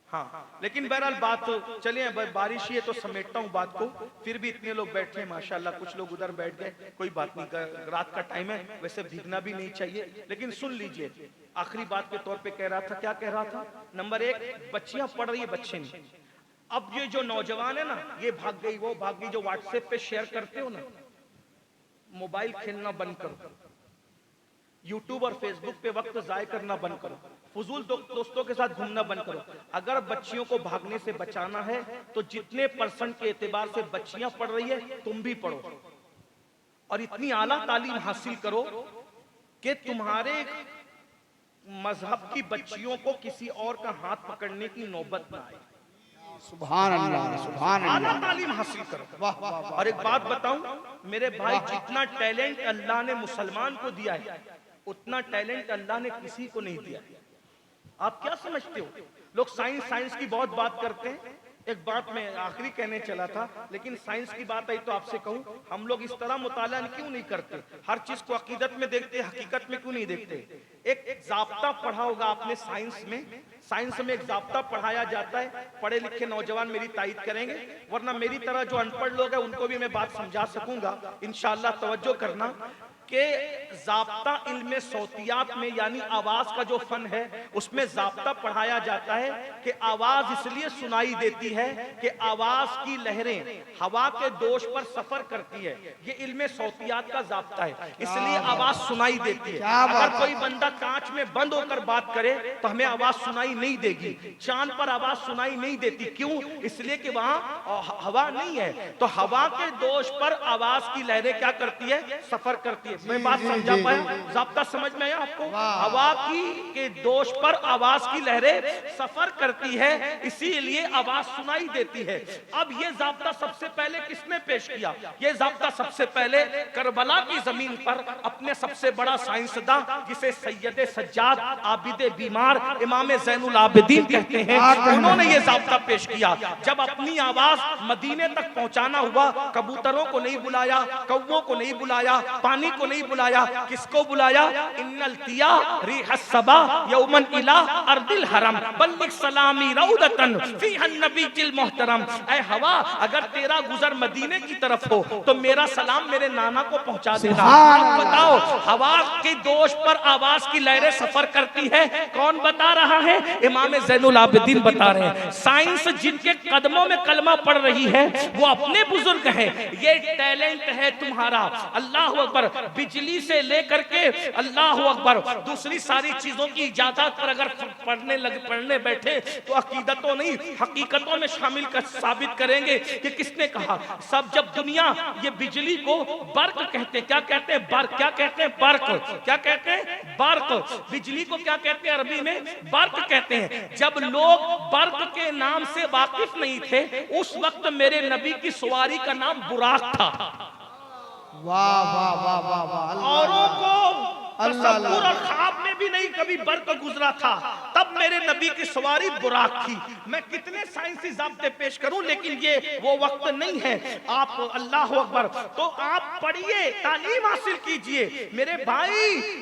हाँ, लेकिन बहरहाल बात तो चलिए, बारिश ही है तो समेटता हूँ बात को। फिर भी इतने लोग बैठे हैं माशाल्लाह, कुछ लोग उधर बैठ गए, कोई बात नहीं, रात का टाइम है, वैसे भीगना भी नहीं चाहिए। लेकिन सुन लीजिए, आखिरी बात के तौर पे कह रहा था, क्या कह रहा था? नंबर एक, बच्चियां पढ़ रही है, बच्चे नहीं। अब ये जो नौजवान है ना, ये भाग गई, वो भाग गई, जो व्हाट्सएप पे शेयर करते हो ना, मोबाइल खेलना बंद करो, यूट्यूब और फेसबुक पे वक्त जाय करना बंद करो, फजूल दोस्तों के साथ घूमना बंद करो। अगर बच्चियों को भागने से बचाना है तो जितने % के एतबार से बच्चियां पढ़ रही है, तुम भी पढ़ो और इतनी आला तालीम हासिल करो कि तुम्हारे मजहब की बच्चियों को किसी और का हाथ पकड़ने की नौबत ना आए। सुभान अल्लाह, सुभान अल्लाह। आला तालीम हासिल करो। वाह वाह वाह। और एक बात बताऊं मेरे भाई, जितना टैलेंट अल्लाह ने मुसलमान को दिया है उतना टैलेंट अल्लाह ने किसी को नहीं दिया। आप क्या समझते हो? लोग साइंस की बहुत बात करते हैं, एक बात मैं आखिरी कहने चला था, लेकिन साइंस की बात आई तो आपसे कहूं, हम लोग इस तरह मुताला क्यों नहीं करते? हर चीज को अकीदत में देखते, हकीकत में क्यों नहीं देखते? एक जाब्ता पढ़ा होगा आपने साइंस में एक जाब्ता पढ़ाया जाता है, पढ़े लिखे नौजवान मेरी तायद करेंगे, वरना मेरी तरह जो अनपढ़ लोग हैं उनको भी मैं बात समझा सकूंगा इंशाअल्लाह। तवज्जो करना कि जाब्ता इल्मे सौतियात में, यानी आवाज का जो फन है उसमें जाब्ता पढ़ाया जाता है कि आवाज इसलिए सुनाई देती है कि आवाज की लहरें हवा के दोष पर सफर करती है। ये इल्मे सौतियात का जाब्ता है, इसलिए आवाज सुनाई देती है। अगर कोई बंदा कांच में बंद होकर बात करे तो हमें आवाज सुनाई नहीं देगी। चांद पर आवाज सुनाई नहीं देती, क्यों? इसलिए कि वहां हवा नहीं है। तो हवा के दोष पर आवाज की लहरें क्या करती है? सफर करती है। मैं बात समझा पाया? जाब्ता समझ में आया आपको? हवा की के दोष पर आवाज की लहरें सफर करती है, इसीलिए आवाज सुनाई देती है। अब ये जाब्ता सबसे पहले किसने पेश किया? ये जाब्ता सबसे पहले करबला की जमीन पर अपने सबसे बड़ा साइंसदां, जिसे सैयद सज्जाद आबिद बीमार इमाम ज़ैनुल आबिदीन कहते हैं, उन्होंने ये जाब्ता पेश किया। जब अपनी आवाज मदीने तक पहुंचाना हुआ, कबूतरों को नहीं बुलाया, कौवों को नहीं बुलाया, पानी को नहीं बुलाया, किसको बुलाया? इन्नल तिया रिहस सबा यौमन इला अर्दिल हरम बल्लिग सलामी रौदतन फीहन नबीजिल मोहतरम। ऐ हवा, अगर तेरा गुजर मदीने की तरफ हो तो मेरा सलाम मेरे नाना को पहुंचा देना। आप बताओ, हवा के दोष पर आवाज की लहरें सफर करती है, कौन बता रहा है? इमाम ज़ैनुल आबिदीन बता रहे हैं। साइंस जिनके कदमों में कलमा पड़ रही है वो अपने बुजुर्ग हैं। ये टैलेंट है तुम्हारा। अल्लाह अकबर। बिजली से लेकर के अल्लाह अकबर दूसरी सारी चीजों की इजाजत पर अगर पढ़ने बैठे तो अकीदतों नहीं हकीकतों में शामिल कर साबित करेंगे कि किसने कहा। सब जब दुनिया ये बिजली को बर्क कहते, क्या कहते हैं? बर्क। क्या कहते हैं? बर्क। क्या कहते हैं? बर्क। बिजली को क्या कहते हैं अरबी में? बर्क कहते हैं। जब लोग बर्क के नाम से वाकिफ नहीं थे, उस वक्त मेरे नबी की सवारी का नाम बुराक था। वाह वाह वाह वाह वाह। औरों को तसव्वुर और ख्वाब में भी नहीं कभी बर्क गुजरा था, तब मेरे नबी की सवारी बुराक थी। मैं कितने साइंसी ज़ाब्ते पेश करूं, लेकिन ये वो वक्त नहीं है। आप अल्लाह अकबर। तो आप पढ़िए, तालीम हासिल कीजिए मेरे भाई।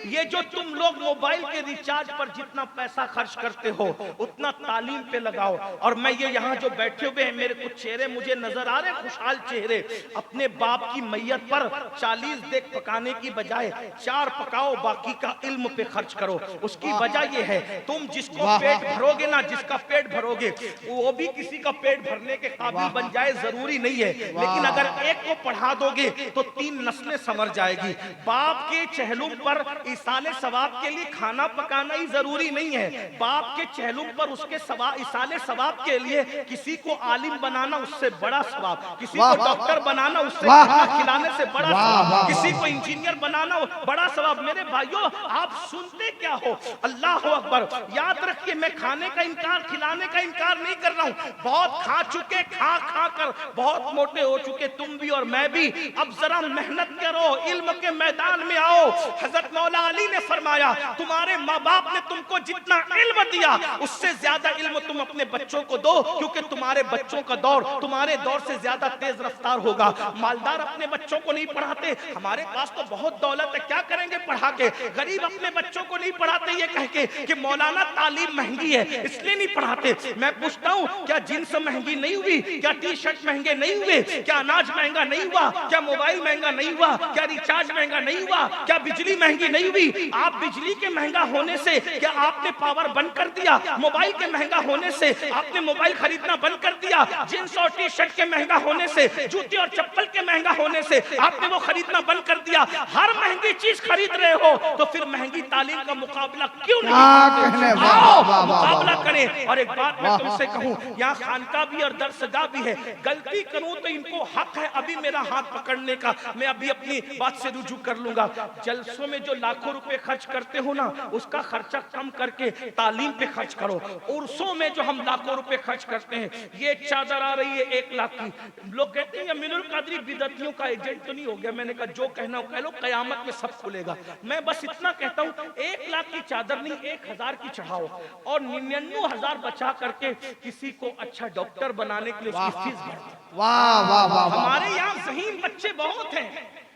ये जो तुम लोग मोबाइल के रिचार्ज पर जितना पैसा खर्च करते हो उतना तालीम पे लगाओ। और मैं ये यहाँ जो बैठे हुए हैं, मेरे कुछ चेहरे मुझे नजर आ रहे, खुशहाल चेहरे। अपने बाप की मैयत पर 40 देख पकाने की बजाय 4 पकाओ, बाकी का इल्म पे खर्च करो। उसकी वजह यह है, तुम जिसको पेट भरोगे ना, जिसका पेट भरोगे वो भी किसी का पेट भरने के काबिल बन जाए, जरूरी नहीं है। लेकिन अगर एक को पढ़ा दोगे तो 3 नस्लें संवर जाएगी। बाप के चहलुम पर इसाले सवाब के लिए खाना पकाना ही जरूरी नहीं है। बाप के चहलुम पर उसके इसाले सवाब के लिए किसी को आलिम बनाना उससे बड़ा सवाब, किसी को डॉक्टर बनाना उससे खाना खिलाने से बड़ा सवाब, किसी को इंजीनियर बनाना बड़ा सवाब। मेरे भाइयों, आप सुनते क्या हो? अल्लाह अकबर। याद रखिए, मैं खाने का इनकार, खिलाने का इनकार नहीं कर रहा हूं। बहुत खा चुके, खा कर बहुत मोटे हो चुके तुम भी और मैं भी। अब जरा मेहनत करो, इल्म के मैदान में आओ। हजरत मौला अली ने फरमाया, तुम्हारे माँ बाप ने तुमको जितना इल्म दिया उससे ज्यादा इल्म तुम अपने बच्चों को दो, क्योंकि तुम्हारे बच्चों का दौर तुम्हारे दौर से ज्यादा तेज रफ्तार होगा। मालदार अपने बच्चों को नहीं पढ़ाते, हमारे पास तो बहुत दौलत है, क्या करेंगे पढ़ा के। गरीब अपने बच्चों को नहीं पढ़ाते ये कह के कि मौलाना तालीम महंगी है इसलिए नहीं पढ़ाते। मैं पूछता हूँ, क्या जींस महंगी नहीं हुई? क्या टी शर्ट महंगे नहीं हुए? क्या अनाज महंगा नहीं हुआ? क्या मोबाइल महंगा नहीं हुआ? क्या रिचार्ज महंगा नहीं हुआ? क्या बिजली महंगी नहीं हुई? आप बिजली के महंगा होने से क्या आपने पावर बंद कर दिया? मोबाइल के महंगा होने से आपने मोबाइल खरीदना बंद कर दिया? जींस और टी शर्ट के महंगा होने से, जूते और चप्पल के महंगा होने से आपने वो खरीदना बंद कर दिया? हर महंगी चीज खरीद रहे हो तो फिर महंगी तालीम का मुकाबला क्यों नहीं करते? आओ मुकाबला करें। और एक बात मैं तुमसे कहूं, यहाँ खानका भी और दरसगाह भी है। गलती करूं तो इनको हक है अभी मेरा हाथ पकड़ने का, मैं अभी अपनी बात से रुजू कर लूंगा। जलसों में जो लाखों रुपए खर्च करते हो ना, उसका खर्चा कम करके तालीम पे खर्च करो। उर्सों में जो हम लाखों रुपए खर्च करते हैं, ये चादर आ रही है 1 लाख की, लोग कहते हैं मिनुल कादरी बिदअतियों का एजेंट तो नहीं हो गया? मैंने कहा जो कहना हो कह लो, कयामत में सब खुलेगा। मैं बस इतना कहता हूं, 1 लाख की चादर नहीं 1000 की चढ़ाओ, और 99,000 बचा करके किसी को अच्छा डॉक्टर बनाने के लिए उसकी फीस भरते। वाह वाह वाह वाह। हमारे यहाँ ज़हीन बच्चे बहुत हैं,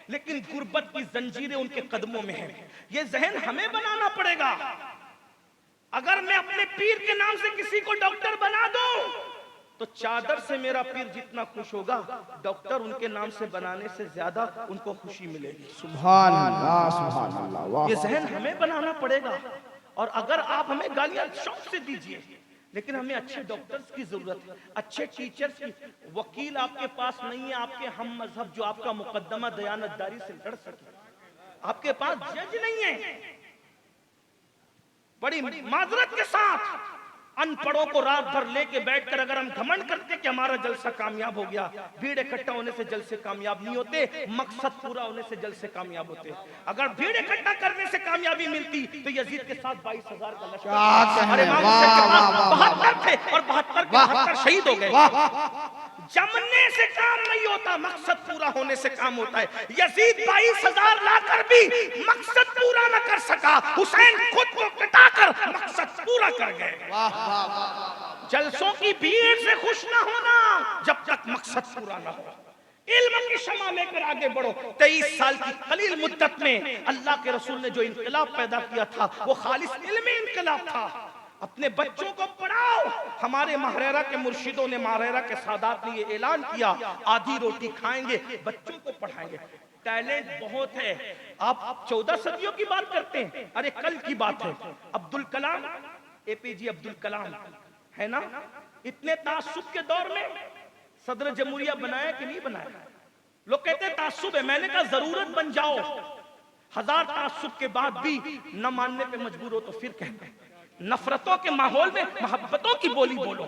लेकिन गुर्बत की जंजीरें उनके कदमों में हैं। ये जहन हमें बनाना पड़ेगा। अगर मैं अपने पीर के नाम से किसी को डॉक्टर बना दूं, तो चादर से मेरा पीर जितना खुश होगा, डॉक्टर उनके नाम से बनाने से ज्यादा उनको खुशी मिलेगी। सुभान अल्लाह, सुभान अल्लाह, वाह। ये जहन हमें बनाना पड़ेगा। और अगर आप हमें गालियां शौक से दीजिए, लेकिन हमें अच्छे डॉक्टर्स की जरूरत है, अच्छे टीचर्स की। वकील आपके पास नहीं है, आपके हम मजहब जो आपका मुकदमा दयानतदारी से लड़ सके। आपके पास जज नहीं है। बड़ी माजरत के साथ अनपढ़ों को रात भर लेके बैठकर अगर हम घमंड करते कि हमारा जलसा कामयाब हो गया, भीड़ इकट्ठा होने से जलसे कामयाब नहीं होते, मकसद पूरा होने से जलसे कामयाब होते। अगर भीड़ इकट्ठा करने से कामयाबी मिलती तो यजीद के साथ 22,000 का लश्कर, अरे 72 थे और 72 के 72 शहीद हो गए। जमने से काम नहीं होता, मकसद पूरा होने से काम होता है। यजीद 22,000 लाकर भी मकसद पूरा न कर सका, हुसैन खुद को कटाकर मकसद पूरा कर गए। जलसों की भीड़ से खुश ना होना जब तक मकसद पूरा ना हो। इल्म की शमा लेकर आगे बढ़ो। 23 साल की कलील मुद्दत में अल्लाह के रसूल ने जो इनकलाब पैदा किया था, वो खालिस इल्मी इनकलाब था। अपने बच्चों को पढ़ाओ। हमारे महरेरा के मुर्शिदों ने, महरेरा के सादात ने ये ऐलान किया, आधी रोटी खाएंगे, बच्चों को पढ़ाएंगे। टैलेंट बहुत है। आप 14 सदियों की बात करते हैं, अरे कल की बात है। अब्दुल कलाम, एपीजे अब्दुल कलाम है ना, इतने तासुब के दौर में सदर जमहूरिया बनाया कि नहीं बनाया? लोग कहते हैं तासुब है, मैंने कहा जरूरत बन जाओ। 1000 तासुब के बाद भी न मानने पे मजबूर हो तो फिर कहते हैं नफरतों के माहौल में मोहब्बतों की बोली बोलो।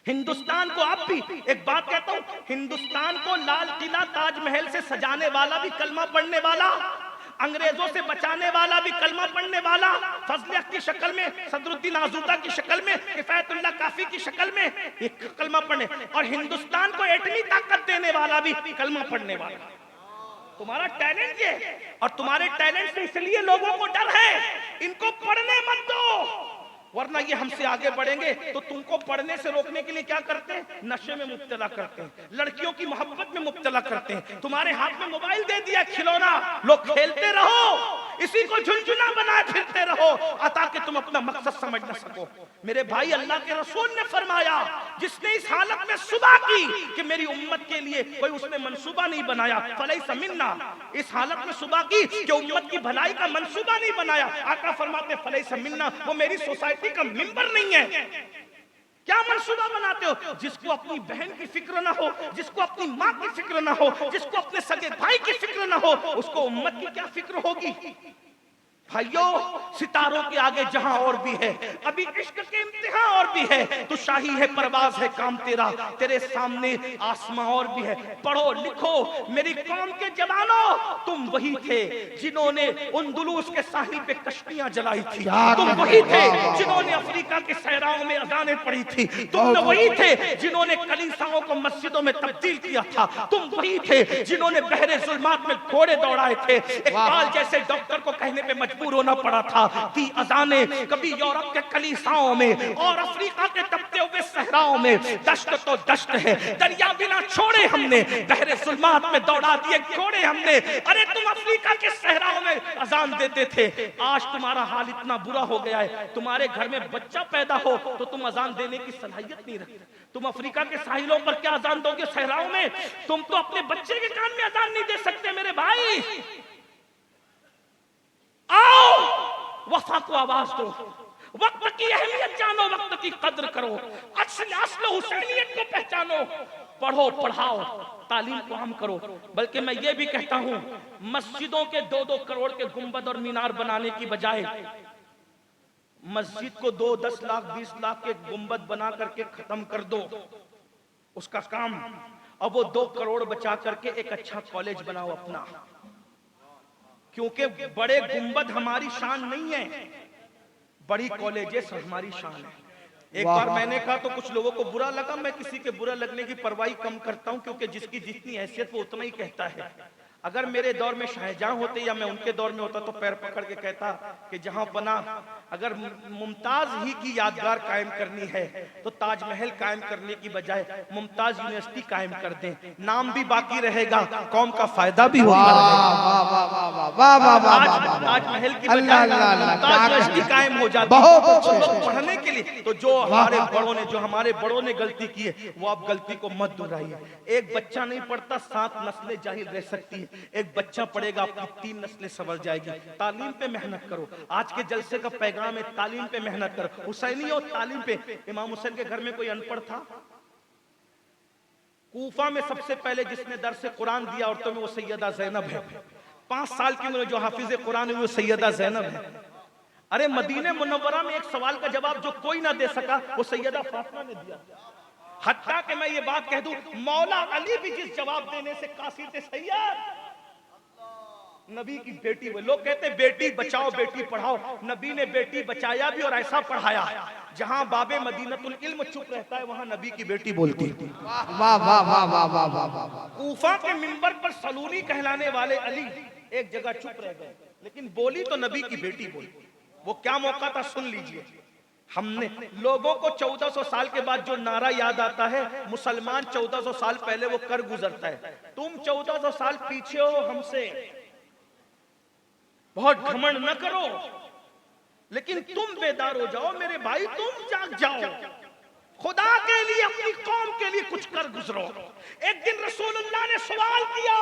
हिंदुस्तान को, आप भी एक बात कहता हूं, हिंदुस्तान को लाल किला ताजमहल से सजाने वाला भी कलमा पढ़ने वाला, अंग्रेजों से बचाने वाला भी कलमा पढ़ने वाला, फजल की शक्ल में, सदरुद्दीन आजूदा की शक्ल में, किफायतुल्लाह काफी की शक्ल में एक कलमा पढ़ने, और हिंदुस्तान को एटमी ताकत देने वाला भी कलमा पढ़ने वाला। तुम्हारा टैलेंट ये, और तुम्हारे टैलेंट से इसलिए लोगों को डर है। इनको पढ़ने मत दो, वरना ये हमसे आगे बढ़ेंगे तो तुमको पढ़ने से रोकने के लिए क्या करते हैं? नशे में मुब्तला करते हैं, लड़कियों की मोहब्बत में मुब्तला करते हैं। तुम्हारे हाथ में मोबाइल दे दिया, खिलौना, लोग खेलते रहो, इसी को झुनझुना बनाए फिरते रहो, ताकि तुम अपना मकसद समझ न सको। मेरे भाई, अल्लाह के रसूल ने फरमाया, जिसने इस हालत में सुबह की कि मेरी उम्मत के लिए कोई उसने मंसूबा नहीं बनाया, फलैसा मिन्ना, इस हालत में सुबह की कि उम्मत की भलाई का मंसूबा नहीं बनाया, आका फरमाते फलैसा मिन्ना, वो मेरी सोसाइटी का मेंबर नहीं है। क्या मंसूबा बनाते हो? जिसको अपनी बहन की फिक्र ना हो, जिसको अपनी माँ की फिक्र ना हो, जिसको अपने सगे भाई की फिक्र ना हो, उसको उम्मत की क्या फिक्र होगी? भाइयों, सितारों के आगे जहां और भी है, अभी इश्क के इम्तिहान और भी है, तो शाही है परवाज है काम तेरा, तेरे सामने आसमां और भी है। पढ़ो लिखो मेरी कौम के जवानों, तुम वही थे जिन्होंने उंदुलूस के साहिल पे कश्तियां जलाई थी, तुम वही थे जिन्होंने अफ्रीका के सहराओं में अजानें पढ़ी थी, तुम वही थे जिन्होंने कलीसियाओं को मस्जिदों में तब्दील किया था, तुम वही थे जिन्होंने बहरे जुल्मात में घोड़े दौड़ाए थे। इकबाल जैसे डॉक्टर को कहने पे मजबूर होना पड़ा था कि अजाने कभी यूरोप के कलीसियाओं में और अफ्रीका के तपते हुए सहराओं में, दश्त तो दश्त है, दरिया बिना छोड़े हमने, बहरे जुल्मात में दौड़ा दिए घोड़े हमने। अरे तुम अफ्रीका के सहराओं में अजान देते थे, आज तुम्हारा हाल इतना बुरा हो गया है, तुम्हारे घर में बच्चा पैदा हो तो तुम अजान देने की सलाहियत नहीं रखते। तुम अफ्रीका के साहिलों पर क्या अजान दोगे? सहराओं में तुम तो अपने बच्चे के कान में अजान नहीं दे सकते। मेरे भाई आओ, वफा को आवाज दो, वक्त की अहमियत जानो, वक्त की कद्र करो, असल हुसैनियत को पहचानो, पढ़ो पढ़ाओ, तालीम को आम करो। बल्कि मैं ये भी कहता हूं, मस्जिदों के 2-2 करोड़ के गुंबद और मीनार बनाने की बजाय मस्जिद को 2, 10 लाख 20 लाख के गुंबद बना करके खत्म कर दो उसका काम। अब वो 2 करोड़ बचा करके एक अच्छा कॉलेज बनाओ अपना, क्योंकि बड़े गुंबद हमारी शान नहीं है, बड़ी कॉलेजेस हमारी शान है। एक बार मैंने कहा तो कुछ लोगों को बुरा लगा, मैं किसी के बुरा लगने की परवाह कम करता हूं, क्योंकि जिसकी जितनी हैसियत वो उतना ही कहता है। अगर मेरे दौर में शाहजहां होते या मैं उनके दौर में होता तो पैर पकड़ के कहता कि जहां बना, अगर मुमताज ही की यादगार कायम करनी है तो ताजमहल कायम करने की बजाय मुमताज यूनिवर्सिटी कायम कर दें, नाम भी बाकी रहेगा, कौम का फायदा भी होगा। ताजमहल की बजाय मुमताज यूनिवर्सिटी कायम हो जाती तो लोग पढ़ने के लिए। तो जो हमारे बड़ों ने गलती की है वो आप गलती को मत दोहराइए। एक बच्चा नहीं पढ़ता 7 नस्लें जाहिल रह सकती है, एक बच्चा पढ़ेगा अपनी 3 नस्लें संभल जाएगी। तालीम पे मेहनत करो। आज के जलसे का पैगाम है तालीम पे मेहनत करो। हुसैनी और तालीम पे। इमाम हुसैन के घर में कोई अनपढ़ था? कूफा में सबसे पहले जिसने दर्स कुरान दिया औरतों में वो सैयदा ज़ैनब है। 5 साल की उम्र जो हाफिज कुरान है वो सैयदा ज़ैनब है। अरे मदीने मुनव्वरा में एक सवाल का जवाब जो कोई ना दे सका वो सैयदा फातिमा ने दिया। हत्ता कि मैं ये बात कह दूं, मौला अली भी जिस जवाब देने से कासिर थे, सैयद नबी की बेटी। वो लोग कहते बेटी बचाओ बेटी पढ़ाओ, नबी ने बेटी बचाया भी और ऐसा पढ़ाया जहां बाबे मदीनतुल इल्म चुप रहता है वहां नबी की बेटी बोलती है। वाह वाह वाह वाह वाह वाह। कूफा के मिंबर पर सलूनी कहलाने वाले अली एक जगह चुप रह गए, लेकिन बोली तो नबी की बेटी बोली। वो क्या मौका था सुन लीजिए। हमने लोगों को 1400 साल के बाद जो नारा याद आता है, मुसलमान 1400 साल पहले वो कर गुजरता है। तुम 1400 साल पीछे हो हमसे, बहुत घमंड न करो, लेकिन तुम बेदार हो जाओ मेरे भाई, तुम जाग जाओ, खुदा के लिए अपनी कौम के लिए कुछ कर गुजरो। एक दिन रसूलुल्लाह ने सवाल किया,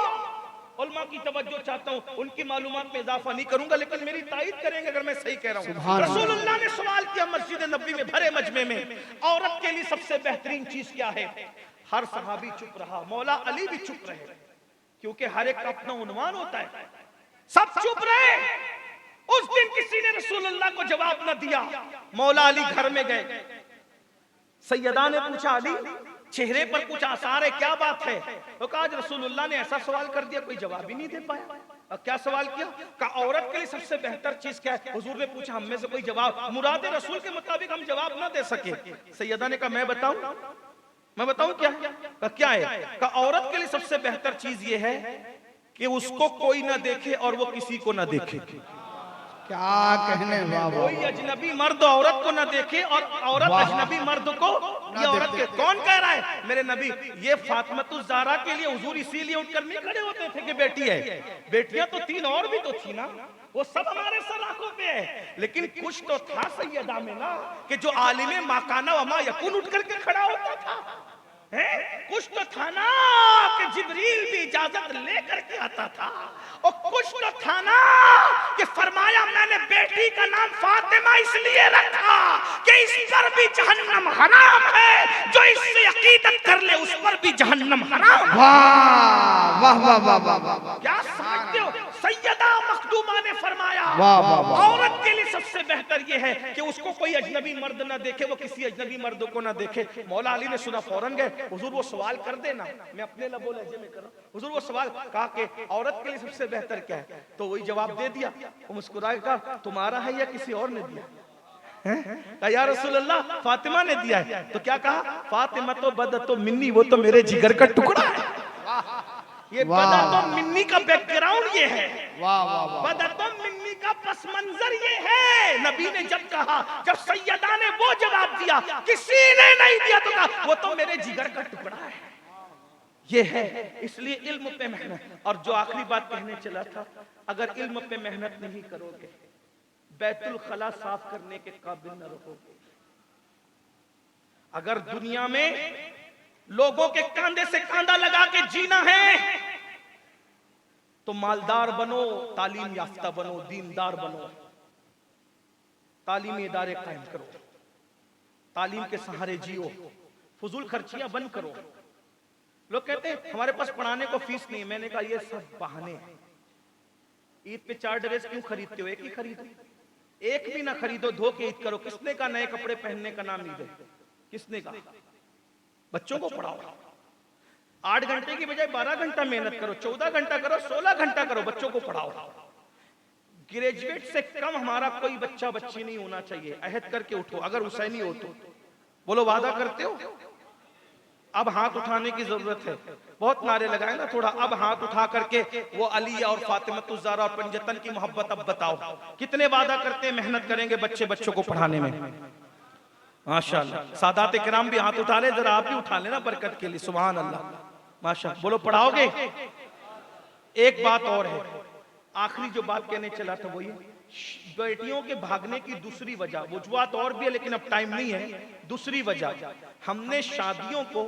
उल्मा की तवज्जो चाहता हूं, उनकी मालूमात में इजाफा नहीं करूंगा लेकिन मेरी तायीद करेंगे अगर मैं सही कह रहा हूं। रसूलुल्लाह ने सवाल किया मस्जिद नबी में भरे मजमे में, औरत के लिए सबसे बेहतरीन चीज क्या है? हर सहाबी चुप रहा, मौला अली भी चुप रहे, क्योंकि हर एक का अपना उन्वान होता है। सब चुप रहे। उस दिन किसी ने रसूलुल्लाह को जवाब न दिया। मौला अली घर में गए, सैयदा ने पूछा अली चेहरे पर कुछ आसार है, क्या बात है? तो कहा आज रसूलुल्लाह ने ऐसा सवाल कर दिया कोई जवाब ही नहीं दे पाया। अब क्या सवाल किया? कहा औरत के लिए सबसे बेहतर चीज क्या है? हुजूर ने पूछा, हम में से कोई जवाब मुराद रसूल के मुताबिक हम जवाब ना दे सके। सैयदा ने कहा मैं बताऊं क्या? कहा क्या है? कहा औरत के लिए सबसे बेहतर चीज ये है कि उसको कोई ना देखे और वो किसी को ना देखे। क्या कहने वाह। कोई अजनबी मर्द औरत को ना देखे और औरत अजनबी मर्द को। ये औरत के कौन कह रहा है? मेरे नबी। ये फातिमा ज़हरा के लिए हुजूर इसीलिए उठकर नहीं खड़े होते थे कि बेटी है। बेटियां तो 3 और भी तो थी ना, वो सब हमारे सर आंखों पे है, लेकिन कुछ तो था सैयदा में ना कि जो आलिमे माकाना वमा यकुन उठ करके खड़ा होता था। कुछ तो था ना कि जिब्रील भी इजाजत लेकर के आता था, और कुछ तो था ना कि फरमाया मैंने बेटी का नाम फातिमा इसलिए रखा कि इस पर भी जहन्नम हराम है, जो इससे अकीदत कर ले उस पर भी जहन्नम हराम। वाह वाह वाह वाह वाह वाह। क्या समझते हो? सैयदा मखदूमा ने फरमाया वाह वाह वाह। औरत के लिए सबसे बेहतर ये है कि उसको कोई अजनबी मर्द ना देखे, वो किसी अजनबी मर्द को ना देखे। मौला अली ने सुना, फौरन गए, हुजूर वो सवाल कर देना, मैं अपने लबो लहजे में कर रहा हूं। हुजूर वो सवाल कहा कि औरत के लिए सबसे बेहतर क्या है? तो वही जवाब दे दिया। वो मुस्कुराए कहा तुम्हारा है या किसी और ने दिया? कहा या रसूलल्लाह फातिमा ने दिया है। तो क्या कहा? फातिमा तो बद तो मिन्नी, वो तो मेरे जिगर का टुकड़ा है। ये बदा तो मिन्नी का बैकग्राउंड ये है। वाह वाह वाह। बदा तो मिन्नी का पस मंजर ये है। नबी ने जब कहा, जब सैयदा ने वो जवाब दिया, किसी ने नहीं दिया, तो कहा वो तो मेरे जिगर का टुकड़ा है। ये है, इसलिए इल्म पे मेहनत। और जो आखिरी बात कहने चला था, अगर इल्म पे मेहनत नहीं करोगे, बैतुल खला साफ करने के काबिल न रहोगे। अगर दुनिया में लोगों के कांधे से कांधा लगा के जीना है तो मालदार बनो, तालीम याफ्ता बनो, दीनदार बनो, तालीमी इदारे कायम करो, तालीम के सहारे जियो, फजूल खर्चियां बंद करो। लोग कहते हैं हमारे पास पढ़ाने को फीस नहीं। मैंने कहा ये सब बहाने हैं। ईद पे 4 ड्रेस क्यों खरीदते हो? एक ही खरीदो, एक भी ना खरीदो, धो के ईद करो। किसने का नए कपड़े पहनने का नाम ईद है? किसने का? बच्चों को पढ़ाओ। 8 घंटे की बजाय 12 घंटा मेहनत करो, 14 घंटा करो, 16 घंटा करो, बच्चों को पढ़ाओ। ग्रेजुएट से कम हमारा कोई बच्चा बच्ची नहीं होना चाहिए। अहद करके उठो, अगर हुसैनी हो तो बोलो वादा करते हो? अब हाथ उठाने की जरूरत है। बहुत नारे लगाए ना, थोड़ा अब हाथ उठा करके वो अली और फातिमतुज़ ज़हरा और पंजतन की मोहब्बत अब बताओ। कितने वादा करते हैं मेहनत करेंगे बच्चों को पढ़ाने में। माशाअल्लाह, सादात किराम भी हाथ उठा ले, जरा आप भी उठा लेना बरकत के लिए। सुभान अल्लाह, माशाअल्लाह। बोलो पढ़ाओगे? एक बात और है, आखिरी जो बात कहने चला था वो ये, बेटियों के भागने की दूसरी वजह, वजूहात और भी है लेकिन अब टाइम नहीं है। दूसरी वजह, हमने शादियों को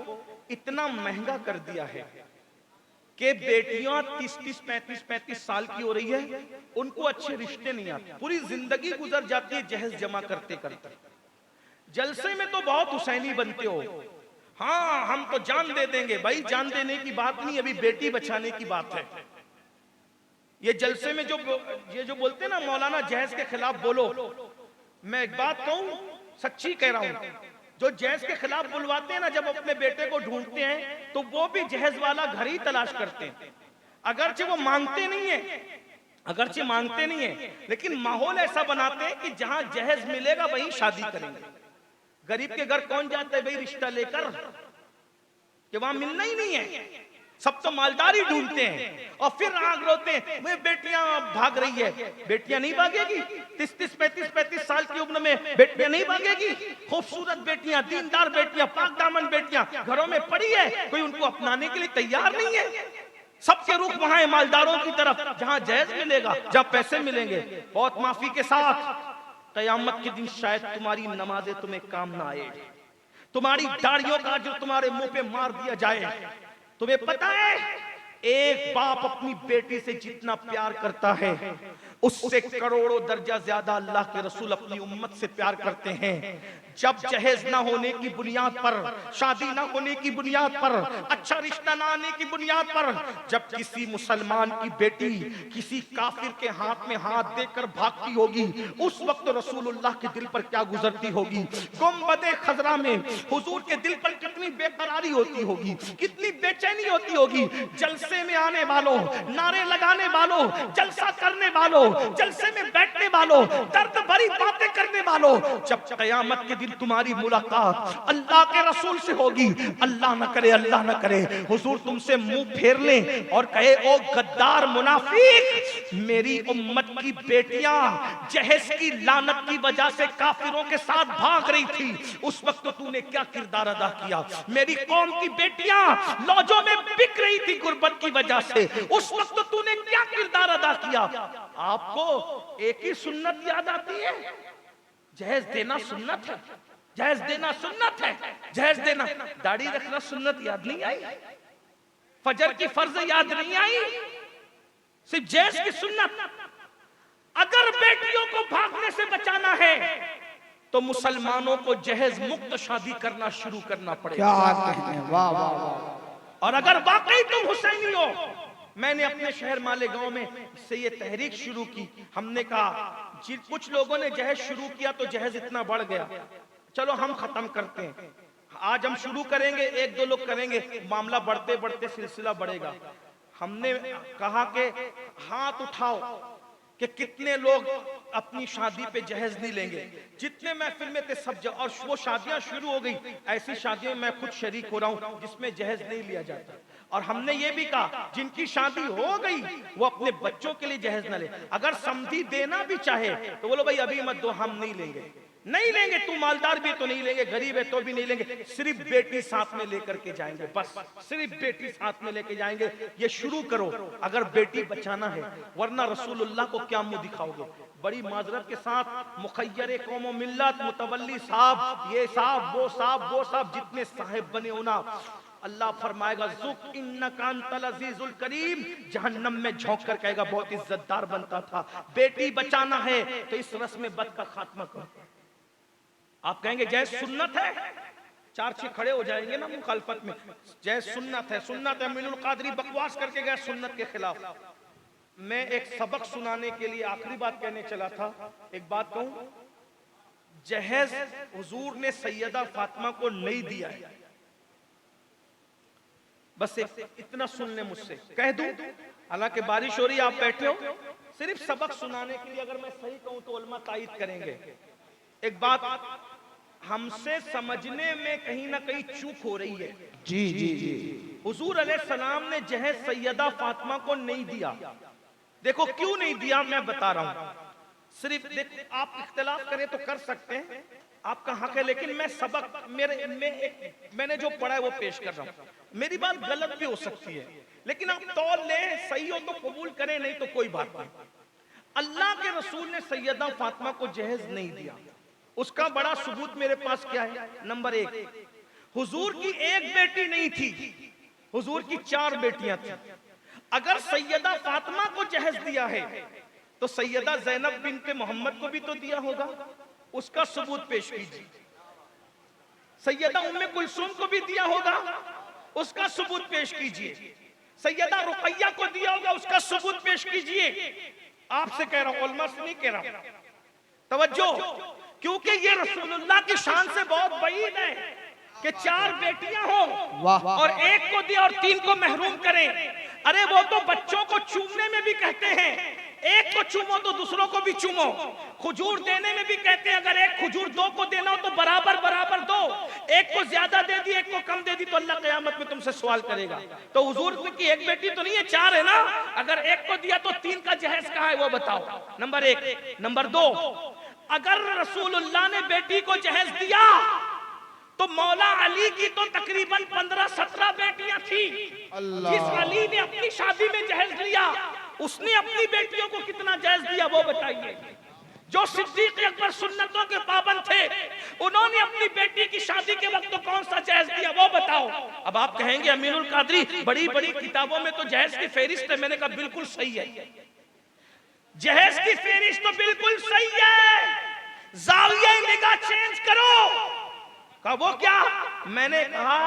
इतना महंगा कर दिया है कि बेटियां 30-30, 35-35 साल की हो रही है, उनको अच्छे रिश्ते नहीं आते, पूरी जिंदगी गुजर जाती है जहेज जमा करते करते। जलसे में तो बहुत हुसैनी बनते हो, हाँ हम तो जान दे देंगे। भाई जान देने की बात नहीं, अभी बेटी बचाने की बात है। ये जलसे में जो बोलते हैं ना मौलाना जहेज के खिलाफ बोलो, मैं एक बात कहूं, सच्ची कह रहा हूं, जो जहेज के खिलाफ बुलवाते हैं ना, जब अपने बेटे को ढूंढते हैं तो वो भी जहेज वाला घर ही तलाश करते हैं। अगरचे वो मांगते नहीं है, लेकिन माहौल ऐसा बनाते हैं कि जहां जहेज मिलेगा वहीं शादी करेंगे। गरीब के घर कौन जाता है भाई रिश्ता लेकर, कि वहां मिलना ही नहीं है, सब तो मालदारी ढूंढते हैं और फिर आग रोते हैं वे बेटियां भाग रही है। बेटियां नहीं भागेगी, 30-30, 35-35 साल की उम्र में बेटियां नहीं भागेगी। खूबसूरत बेटियां, दीनदार बेटियां, पाक दामन बेटियां घरों में पड़ी है, कोई उनको अपनाने के लिए तैयार नहीं है। सबके रुख वहां है मालदारों की तरफ, जहां जहेज मिलेगा, जहां पैसे मिलेंगे। बहुत माफी के साथ, कयामत के दिन शायद तुम्हारी नमाजें तुम्हें काम ना आए, तुम्हारी दाढ़ियों का जो तुम्हारे मुंह पे मार दिया जाए। तुम्हें पता है एक बाप अपनी बेटी से जितना प्यार करता है उससे करोड़ों दर्जा ज्यादा अल्लाह के रसूल अपनी उम्मत से प्यार करते हैं। जब जहेज ना होने की बुनियाद पर, शादी ना होने की बुनियाद पर, अच्छा रिश्ता ना आने की बुनियाद पर, जब किसी मुसलमान की बेटी किसी काफिर के हाथ में हाथ देकर भागती होगी, उस वक्त रसूलुल्लाह के दिल पर क्या गुजरती होगी। गुंबदे खजरा में हुजूर के दिल पर कितनी बेकरारी होती होगी, कितनी बेचैनी होती होगी। जलसे में आने वालों, नारे लगाने वालों, जलसा करने वालों, जलसे में बैठने वालों, दर्द भरी बातें करने वालों, जब कयामत के दिन तुम्हारी मुलाकात अल्लाह के रसूल से होगी, अल्लाह न करे हुजूर तुमसे मुंह फेर ले और कहे ओ गद्दार मुनाफिक, मेरी उम्मत की बेटियां जहेज की लानत की वजह से काफिरों के साथ भाग रही थी, उस वक्त तो तूने क्या किरदार अदा किया। मेरी कौम की बेटियां लॉजों में बिक रही थी गुर्बत की वजह से, उस वक्त तो तूने क्या किरदार अदा किया। आपको एक ही सुन्नत याद आती है, जहेज देना सुन्नत है, जहेज देना सुन्नत है, जहेज देना। दाढ़ी रखना सुन्नत याद नहीं आई, फजर की फर्ज याद नहीं आई, सिर्फ जहेज की सुन्नत। अगर बेटियों को भागने से बचाना है तो मुसलमानों को जहेज मुक्त शादी करना शुरू करना पड़ेगा। क्या कहते हैं, वाह वाह वाह। और अगर वाकई तुम हुसैनी हो, मैंने अपने शहर मालेगांव में से ये तहरीक शुरू की। हमने कहा कुछ लोगों ने जहेज शुरू किया तो जहेज इतना बढ़ गया, चलो हम खत्म करते हैं। आज हम शुरू करेंगे, 1-2 लोग करेंगे, मामला बढ़ते बढ़ते सिलसिला बढ़ेगा। हमने कहा कि हाथ उठाओ कि कितने लोग अपनी शादी पे जहेज नहीं लेंगे। जितने महफिल में थे सब और वो शादियां शुरू हो गई। ऐसी शादियों में मैं खुद शरीक हो रहा हूं जिसमें जहेज नहीं लिया जाता। और हमने ये भी कहा जिनकी शादी हो गई वो अपने बच्चों के लिए जहेज न ले। अगर समधी देना भी चाहे तो बोलो भाई अभी मत दो, हम नहीं लेंगे, तू मालदार भी तो नहीं लेंगे, गरीब है तो भी नहीं लेंगे, सिर्फ बेटी साथ में लेकर के जाएंगे, बस सिर्फ बेटी साथ में लेके जाएंगे। ये शुरू करो अगर बेटी बचाना है, वरना रसूलुल्लाह को क्या मुंह दिखाओगे। बड़ी माजरत के साथ मुखय्यर कौम मिल्लत मुतवल्ली साहब, ये साहब वो साहब जितने साहिब बने हो ना, अल्लाह फरमाएगा ज़ुक इन्नका अंतल अज़ीज़ुल करीम, जहन्नम में झोंक कर कहेगा बहुत इज्जतदार बनता था। बेटी बचाना है तो इस रस्म बद का खात्मा करो। आप कहेंगे जय सुन्नत है, 4-6 खड़े हो जाएंगे ना मुखालफत में। जय सुन्नत है। मीनुल कादरी बकवास करके गए सुन्नत के खिलाफ। मैं एक सबक सुनाने के लिए आखिरी बात कहने चला था। एक बात कहूं, जहेज हुजूर ने सैयदा फातिमा को नहीं दिया है, बस इतना सुन ले मुझसे, कह दूं। हालांकि बारिश हो रही है, आप बैठे हो, सिर्फ सबक सुनाने के लिए अगर मैं सही कहूं तो उलमा तायीद करेंगे। एक बात हमसे समझने में कहीं ना कहीं चूक हो रही है। जी जी जी। हुजूर अलैहिस्सलाम ने जहेज सैयदा फातिमा को नहीं दिया। देखो क्यों नहीं दिया, मैं बता रहा हूं। सिर्फ देखो, आप इख्तिलाफ करें तो कर सकते हैं, आपका हक है, लेकिन मैं सबक मैंने जो पढ़ा है वो पेश कर रहा हूं। मेरी बात गलत भी हो सकती है, लेकिन आप तौल लें, सही हो तो कबूल करें, नहीं तो कोई बात नहीं। अल्लाह के रसूल ने सैयदा फातिमा को जहेज नहीं दिया। उसका बड़ा सबूत मेरे पास क्या है? नंबर 1, हुजूर की एक बेटी नहीं थी, हुजूर की 4 बेटियां थी। अगर सैयदा फातिमा को जहेज दिया है तो सैयदा ज़ैनब बिन्ते मोहम्मद को भी तो दिया होगा, उसका सबूत पेश कीजिए। सैयदा उम्मे कुलसूम को भी दिया होगा, उसका सबूत पेश कीजिए। सैयदा रुकैया को दिया होगा, उसका सबूत पेश कीजिए। आपसे कह रहा हूं, उलमा से नहीं कह रहा हूं, तवज्जो, क्योंकि ये रसूलुल्लाह की शान से बहुत बईद है कि 4 बेटियां हो और एक को दिया और 3 को महरूम करें। अरे वो तो बच्चों को चूमने में भी कहते हैं, एक को चूमो तो दूसरों को भी चूमो। खजूर देने में भी कहते हैं, अगर एक खजूर 2 को देना हो तो बराबर बराबर दो। एक को ज्यादा दे दी, एक को कम दे दी, तो अल्लाह क़यामत में तुमसे सवाल करेगा। तो हुजूर की एक बेटी तो नहीं है, 4 है ना। अगर एक को दिया तो 3 का जहेज कहाँ है वो बताओ, नंबर 1। नंबर 2, अगर रसूलुल्लाह ने बेटी को जहेज दिया तो मौला अली की तो तकरीबन 15-17 बेटियां थी। जिस अली ने अपनी शादी में जहेज लिया, उसने अपनी बेटियों को कितना जहेज दिया वो बताइए। जो सिद्दीक अकबर सुन्नतों के पाबंद थे, उन्होंने अपनी बेटी की शादी के वक्त तो कौन सा जहेज दिया वो बताओ। अब आप कहेंगे अमीरुल कादरी, बड़ी बड़ी किताबों में तो जहेज की फेरिस्त है। मैंने कहा बिल्कुल सही है, जहेज की फेरिस्त तो बिल्कुल सही है, जाविया निगाह चेंज करो। का वो क्या? मैंने कहा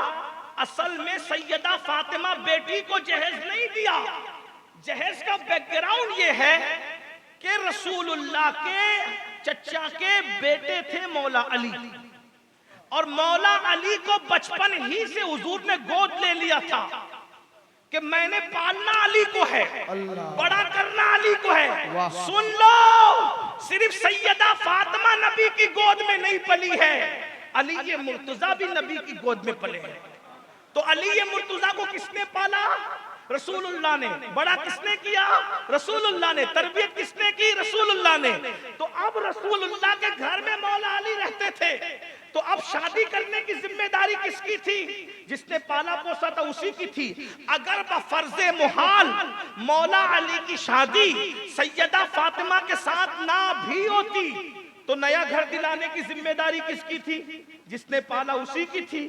असल में सैयदा फातिमा बेटी को जहेज नहीं दिया। जहेज का बैकग्राउंड ये है कि रसूलुल्लाह के चचा के बेटे थे मौला अली, और मौला अली को बचपन ही से हुजूर ने गोद ले लिया था कि मैंने पालना अली को है, बड़ा करना अली को है। सुन लो, सिर्फ सैयदा फातिमा नबी की गोद में नहीं पली है, अली ये मुर्तजा भी नबी की गोद में पले हैं। तो अली ये मुर्तजा को किसने पाला? रसूलुल्लाह ने। बड़ा किसने किया? रसूलुल्लाह ने। तरबियत किसने की? रसूलुल्लाह ने। तो अब रसूलुल्लाह के घर में मौला अली रहते थे, तो अब शादी करने की जिम्मेदारी किसकी थी? जिसने पाला पोसा था उसी की थी। अगर बफर्ज़े मुहाल मौला अली की शादी सैयदा फातिमा के साथ ना भी होती तो नया घर दिलाने की जिम्मेदारी किसकी थी? जिसने पाला उसी की थी।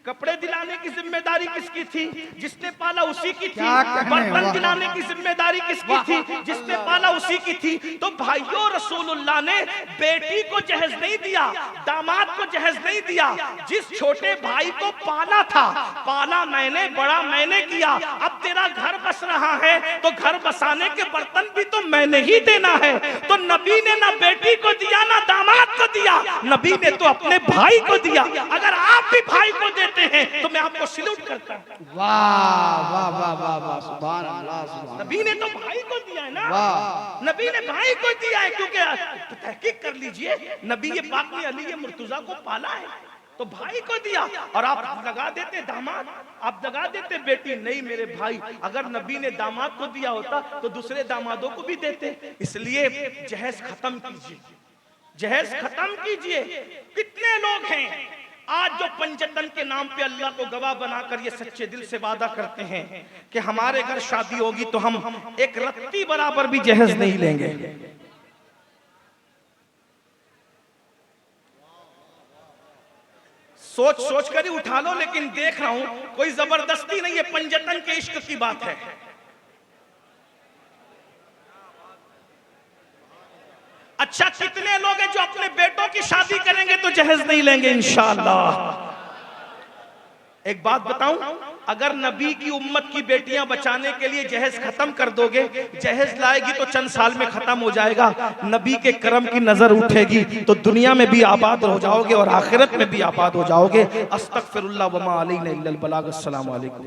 कपड़े दिलाने की जिम्मेदारी किसकी थी? जिसने पाला उसी की थी। बर्तन दिलाने की जिम्मेदारी किसकी थी? जिसने पाला उसी की थी। तो भाइयों, रसूलुल्लाह ने बेटी को जहेज नहीं दिया, दामाद को जहेज नहीं दिया। जिस छोटे भाई को पाला था, पाला मैंने, बड़ा मैंने किया। अब तेरा घर बस रहा है तो घर बसाने के बर्तन भी तो मैंने ही देना है। तो नबी ने ना बेटी को दिया ना दामाद को दिया, नबी ने तो अपने भाई को दिया। अगर आप भी भाई को देते हैं तो मैं आपको सैल्यूट करता हूं। वाह वाह वाह वाह वाह, सुभान अल्लाह, सुभान। नबी ने तो भाई को दिया है ना, नबी ने भाई को दिया है, क्योंकि तहकीक कर लीजिए, नबी ये पाक ने अली ये मुर्तजा को पाला है तो भाई को दिया। और आप लगा देते दामाद, आप लगा देते बेटी। नहीं मेरे भाई, अगर नबी ने दामाद को दिया होता तो दूसरे दामादों को भी देते। इसलिए जहेज खत्म कीजिए, जहेज खत्म कीजिए। कितने लोग हैं आज जो पंजतन के नाम पे अल्लाह को गवाह बनाकर ये सच्चे दिल से वादा करते हैं कि हमारे घर शादी होगी तो हम एक रत्ती बराबर भी जहेज नहीं लेंगे। सोच सोच कर ही उठा लो, लेकिन देख रहा हूं कोई जबरदस्ती नहीं है, पंजतन के इश्क की बात है। अच्छा, कितने लोग हैं जो अपने बेटों की शादी करेंगे तो जहेज नहीं लेंगे इंशाअल्लाह। एक बात बताऊं, अगर नबी की उम्मत की बेटियां बचाने के लिए जहेज खत्म कर दोगे, जहेज लाएगी तो चंद साल में खत्म हो जाएगा। नबी के करम की नजर उठेगी तो दुनिया में भी आबाद हो जाओगे और आखिरत में भी आबाद हो जाओगे। अस्तगफिरुल्लाह व मा अलैना इल्लल बलाग। अस्सलामु अलैकुम।